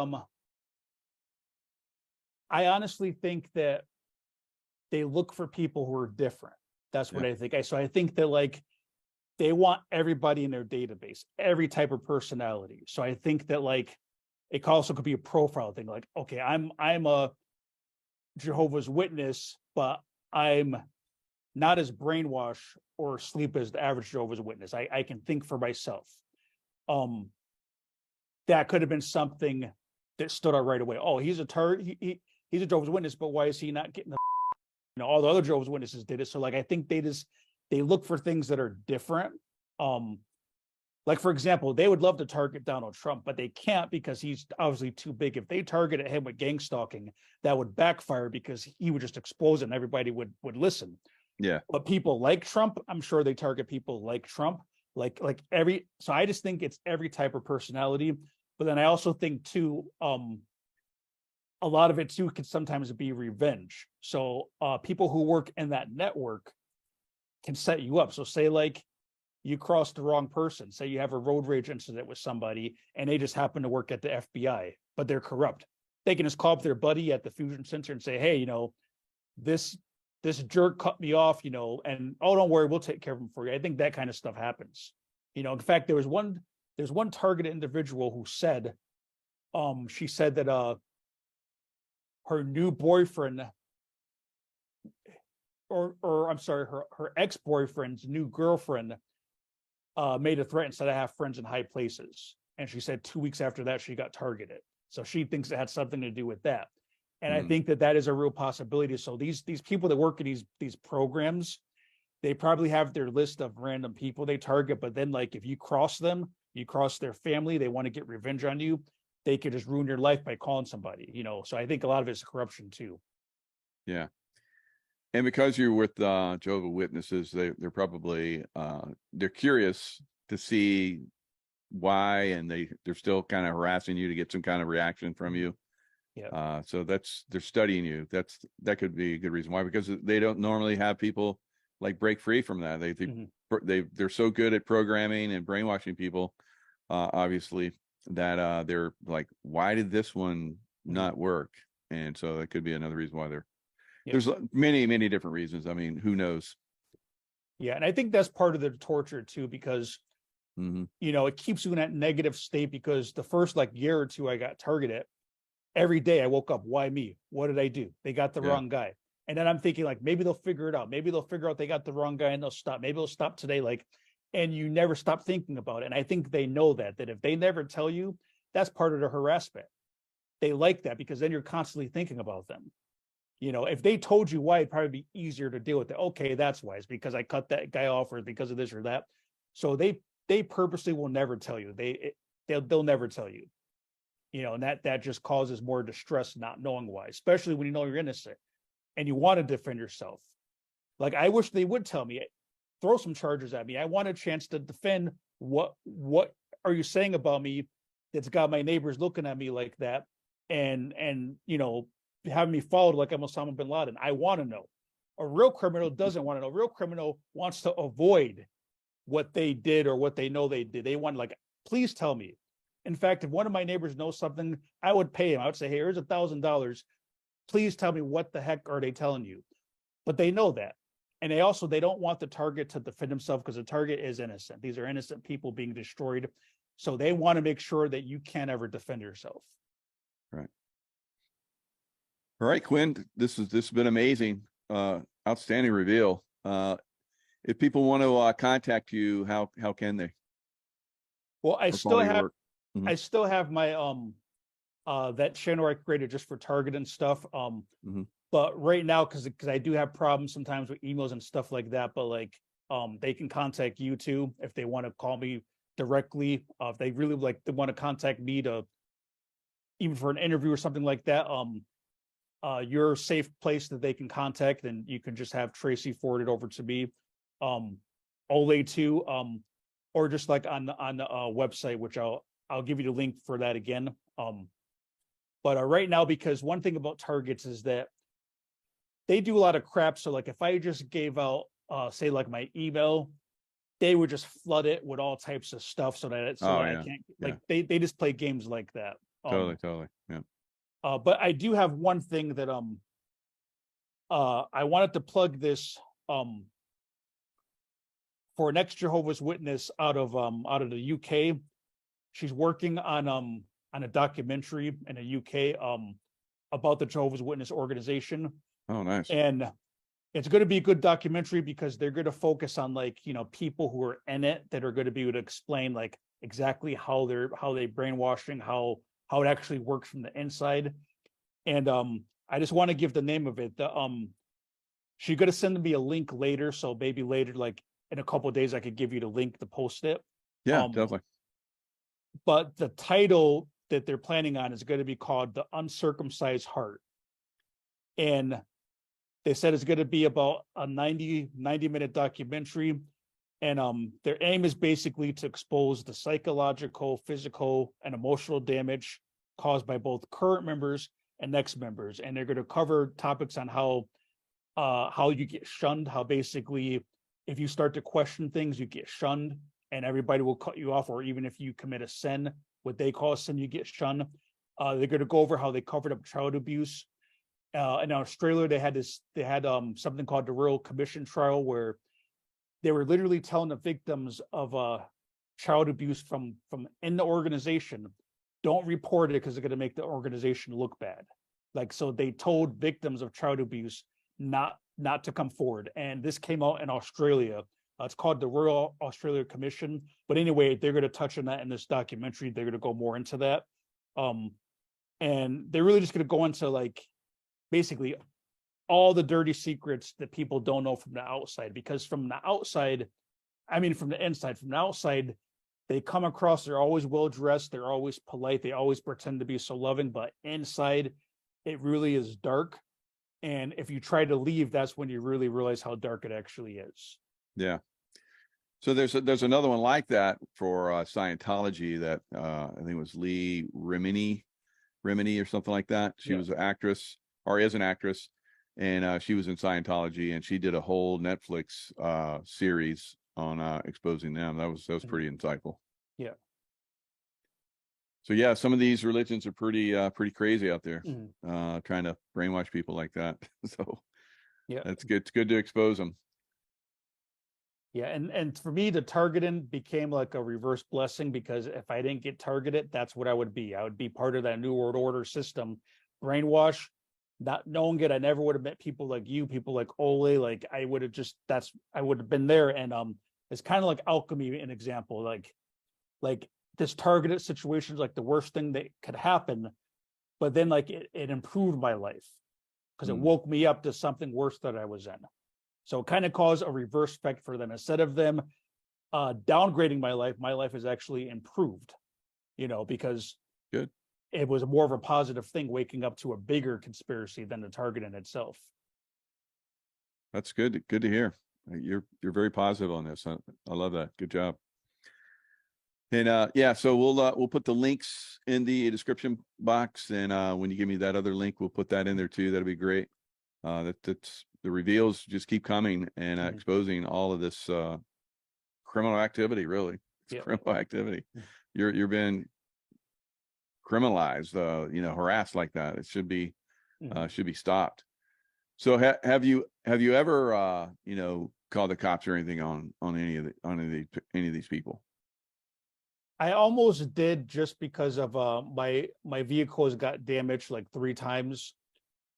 I honestly think that they look for people who are different. That's what I think. So I think that like they want everybody in their database, every type of personality. So I think that like it also could be a profile thing. Like, okay, I'm a Jehovah's Witness, but I'm not as brainwashed or asleep as the average Jehovah's Witness. I can think for myself. That could have been something that stood out right away. Oh, he's a he's a Jehovah's Witness, but why is he not getting the all the other Jehovah's Witnesses did it. So like I think they look for things that are different. Like for example, they would love to target Donald Trump, but they can't because he's obviously too big. If they targeted him with gang stalking, that would backfire because he would just expose it and everybody would listen. Yeah. But people like Trump, I'm sure they target people like Trump. So I just think it's every type of personality. But then I also think too, a lot of it too can sometimes be revenge. So people who work in that network can set you up. So say like you crossed the wrong person. Say you have a road rage incident with somebody and they just happen to work at the FBI, but they're corrupt. They can just call up their buddy at the fusion center and say, hey, this jerk cut me off, and oh, don't worry, we'll take care of him for you. I think that kind of stuff happens. In fact, there's one targeted individual who said, she said that her new boyfriend, or I'm sorry, her ex-boyfriend's new girlfriend made a threat and said, I have friends in high places. And she said 2 weeks after that, she got targeted. So she thinks it had something to do with that. And I think that is a real possibility. So these people that work in these programs, they probably have their list of random people they target. But then like if you cross them, you cross their family, they want to get revenge on you, they could just ruin your life by calling somebody, So I think a lot of it's corruption too. Yeah. And because you're with Jehovah's Witnesses, they're probably they're curious to see why, and they're still kind of harassing you to get some kind of reaction from you. Yeah. So they're studying you. That could be a good reason why, because they don't normally have people like break free from that. They're so good at programming and brainwashing people, obviously, that they're like, why did this one not work? And so that could be another reason why there's many different reasons. I mean, who knows? Yeah, and I think that's part of the torture too, because it keeps you in that negative state, because the first like year or two I got targeted, every day I woke up, why me? What did I do? They got the wrong guy. And then I'm thinking like, maybe they'll figure it out. Maybe they'll figure out they got the wrong guy and they'll stop. Maybe they'll stop today. Like, and you never stop thinking about it. And I think they know that if they never tell you, that's part of the harassment. They like that because then you're constantly thinking about them. If they told you why, it'd probably be easier to deal with it. Okay, that's why. It's because I cut that guy off, or because of this or that. So they purposely will never tell you. They'll never tell you. And that just causes more distress not knowing why, especially when you know you're innocent and you want to defend yourself. Like, I wish they would tell me, throw some charges at me. I want a chance to defend what are you saying about me that's got my neighbors looking at me like that, and having me followed like I'm Osama bin Laden. I want to know. A real criminal doesn't want to know. A real criminal wants to avoid what they did or what they know they did. They want, like, please tell me. In fact, if one of my neighbors knows something, I would pay him. I would say, hey, here's $1,000. Please tell me, what the heck are they telling you? But they know that. And they don't want the target to defend himself, because the target is innocent. These are innocent people being destroyed. So they want to make sure that you can't ever defend yourself. Right. All right, Quinn, this has been amazing. Outstanding reveal. If people want to contact you, how can they? Well, I still have my that channel I created just for target and stuff. But right now, because I do have problems sometimes with emails and stuff like that, but like they can contact you too if they want to call me directly. If they really they want to contact me to, even for an interview or something like that, you're a safe place that they can contact, and you can just have Tracy forward it over to me. Ole too, or just like on the website, which I'll give you the link for that again. But right now, because one thing about targets is that they do a lot of crap. So like, if I just gave out say like my email, they would just flood it with all types of stuff so that I can't, like, they just play games like that. Totally. Yeah. But I do have one thing that I wanted to plug this for an ex Jehovah's Witness out of the UK. She's working on a documentary in the UK about the Jehovah's Witness organization. Oh, nice. And it's going to be a good documentary because they're going to focus on, like, people who are in it, that are going to be able to explain like exactly how they brainwashing, how it actually works from the inside. And I just want to give the name of it. She's going to send me a link later, so maybe later, like in a couple of days, I could give you the link to post it. Yeah, definitely. But the title that they're planning on is going to be called The Uncircumcised Heart. And they said it's going to be about a 90-minute documentary. And their aim is basically to expose the psychological, physical, and emotional damage caused by both current members and ex-members. And they're going to cover topics on how you get shunned, how basically if you start to question things, you get shunned and everybody will cut you off, or even if you commit a sin, what they call a sin, you get shunned. They're going to go over how they covered up child abuse. In Australia, they had something called the Royal Commission trial, where they were literally telling the victims of child abuse from in the organization, don't report it because it's going to make the organization look bad. Like, so they told victims of child abuse not to come forward. And this came out in Australia. It's called the Royal Australia Commission. But anyway, they're going to touch on that in this documentary. They're going to go more into that. And they're really just going to go into, like, basically all the dirty secrets that people don't know from the outside. Because from the outside, from the inside, from the outside, they come across, they're always well-dressed, they're always polite, they always pretend to be so loving, but inside, it really is dark. And if you try to leave, that's when you really realize how dark it actually is. Yeah. So there's another one like that for Scientology that I think it was Lee Remini Remini or something like that. She Yeah. was an actress, or is an actress, and she was in Scientology, and she did a whole Netflix series on exposing them. That was Mhm. pretty insightful. Yeah. So yeah, some of these religions are pretty crazy out there, Mhm. trying to brainwash people like that. So Yeah. that's good. It's good to expose them. Yeah, and for me, the targeting became like a reverse blessing, because if I didn't get targeted, that's what I would be. I would be part of that New World Order system, brainwash, not knowing it. I never would have met people like you, people like Ole. Like I would have just I would have been there. And it's kind of like alchemy, an example. Like this targeted situation is like the worst thing that could happen, but then like it improved my life because it Mm, woke me up to something worse that I was in. So it kind of caused a reverse effect for them. Instead of them downgrading my life has actually improved, because good. it was more of a positive thing, waking up to a bigger conspiracy than the target in itself. That's good. Good to hear. You're very positive on this. I love that. Good job. And yeah, so we'll put the links in the description box, and when you give me that other link, we'll put that in there too. That'll be great. That's the reveals just keep coming and Mhm. exposing all of this criminal activity. Really, it's Yeah. criminal activity. You're being criminalized, harassed like that. It Mhm. should be stopped. So have you ever called the cops or anything on any of these people? I almost did, just because of my vehicle has got damaged like 3 times.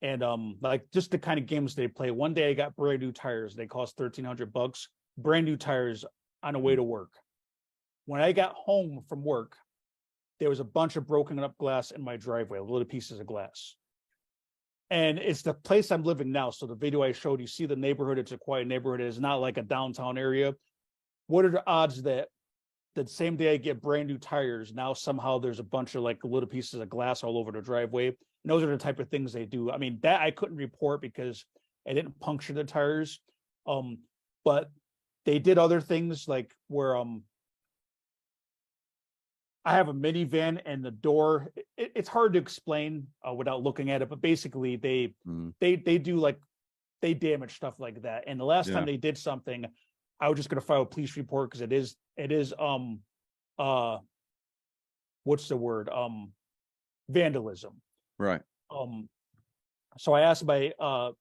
And like just the kind of games they play. One day I got brand new tires. They cost $1,300. Brand new tires on the way to work. When I got home from work, there was a bunch of broken up glass in my driveway, little pieces of glass. And it's the place I'm living now. So the video I showed, you see the neighborhood. It's a quiet neighborhood. It's not like a downtown area. What are the odds that the same day I get brand new tires, now somehow there's a bunch of like little pieces of glass all over the driveway? And those are the type of things they do. I mean, that I couldn't report because I didn't puncture the tires. Um, but they did other things like where I have a minivan and the door. It's hard to explain without looking at it, but basically Mm, they do like they damage stuff like that. And the last time yeah, they did something, I was just going to file a police report because it is uh what's the word, vandalism. right. Um, so I asked I'm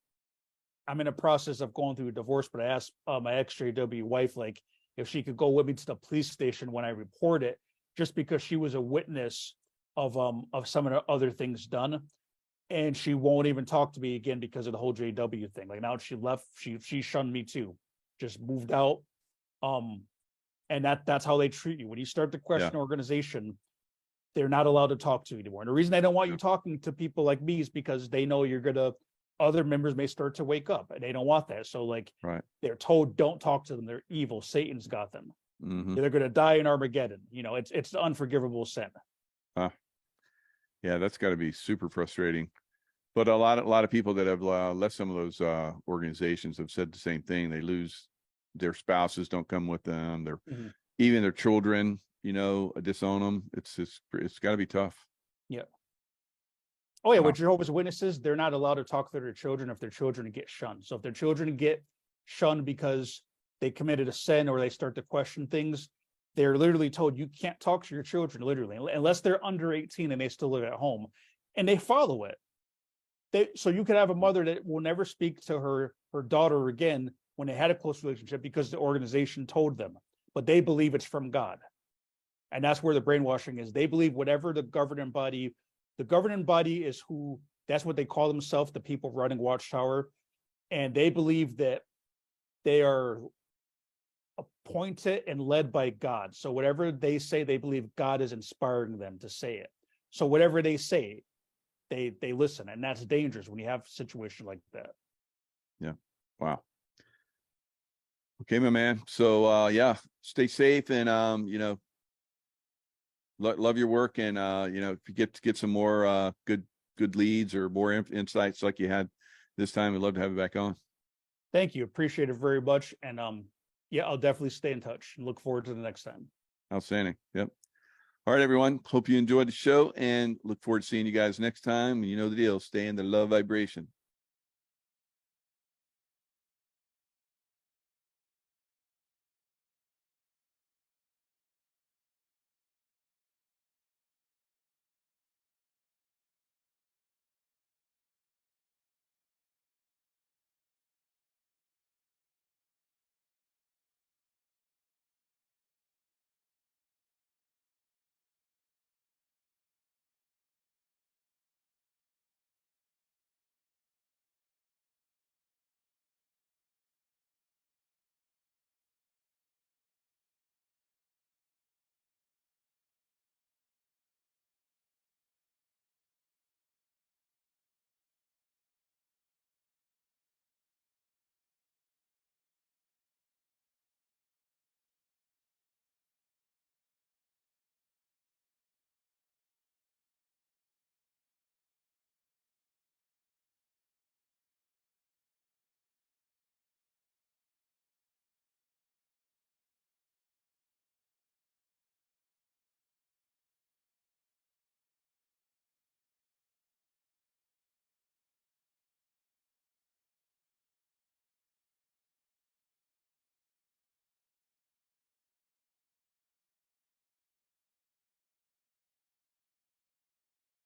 in a process of going through a divorce, but I asked my ex-JW wife, like, if she could go with me to the police station when I report it, just because she was a witness of some of the other things done. And she won't even talk to me again because of the whole JW thing. Like now she left, she shunned me too, just moved out. Um, and that's how they treat you. When you start to Yeah, question organization, they're not allowed to talk to you anymore. And the reason they don't want yeah, you talking to people like me is because they know you're gonna other members may start to wake up and they don't want that. So like right. they're told don't talk to them. They're evil. Satan's got them. Mm-hmm. They're gonna die in Armageddon. It's the unforgivable sin. Yeah, that's got to be super frustrating. But a lot of people that have left some of those organizations have said the same thing. They lose their spouses, don't come with them. Mm-hmm. Even their children, disown them. It's got to be tough. Yeah. Oh yeah, Wow. with Jehovah's Witnesses, they're not allowed to talk to their children if their children get shunned. So if their children get shunned because they committed a sin or they start to question things, they're literally told you can't talk to your children, literally, unless they're under 18 and they still live at home, and they follow it. So you could have a mother that will never speak to her daughter again when they had a close relationship because the organization told them, but they believe it's from God. And that's where the brainwashing is. They believe whatever the governing body is who, that's what they call themselves, the people running Watchtower. And they believe that they are appointed and led by God. So whatever they say, they believe God is inspiring them to say it. So whatever they say, they listen. And that's dangerous when you have a situation like that. Yeah. Wow. Okay, my man. So yeah, stay safe and love your work, and if you get some more good leads or more insights like you had this time, we'd love to have you back on. Thank you. Appreciate it very much. And yeah, I'll definitely stay in touch and look forward to the next time. Outstanding. Yep. All right, everyone. Hope you enjoyed the show and look forward to seeing you guys next time. You know the deal. Stay in the love vibration.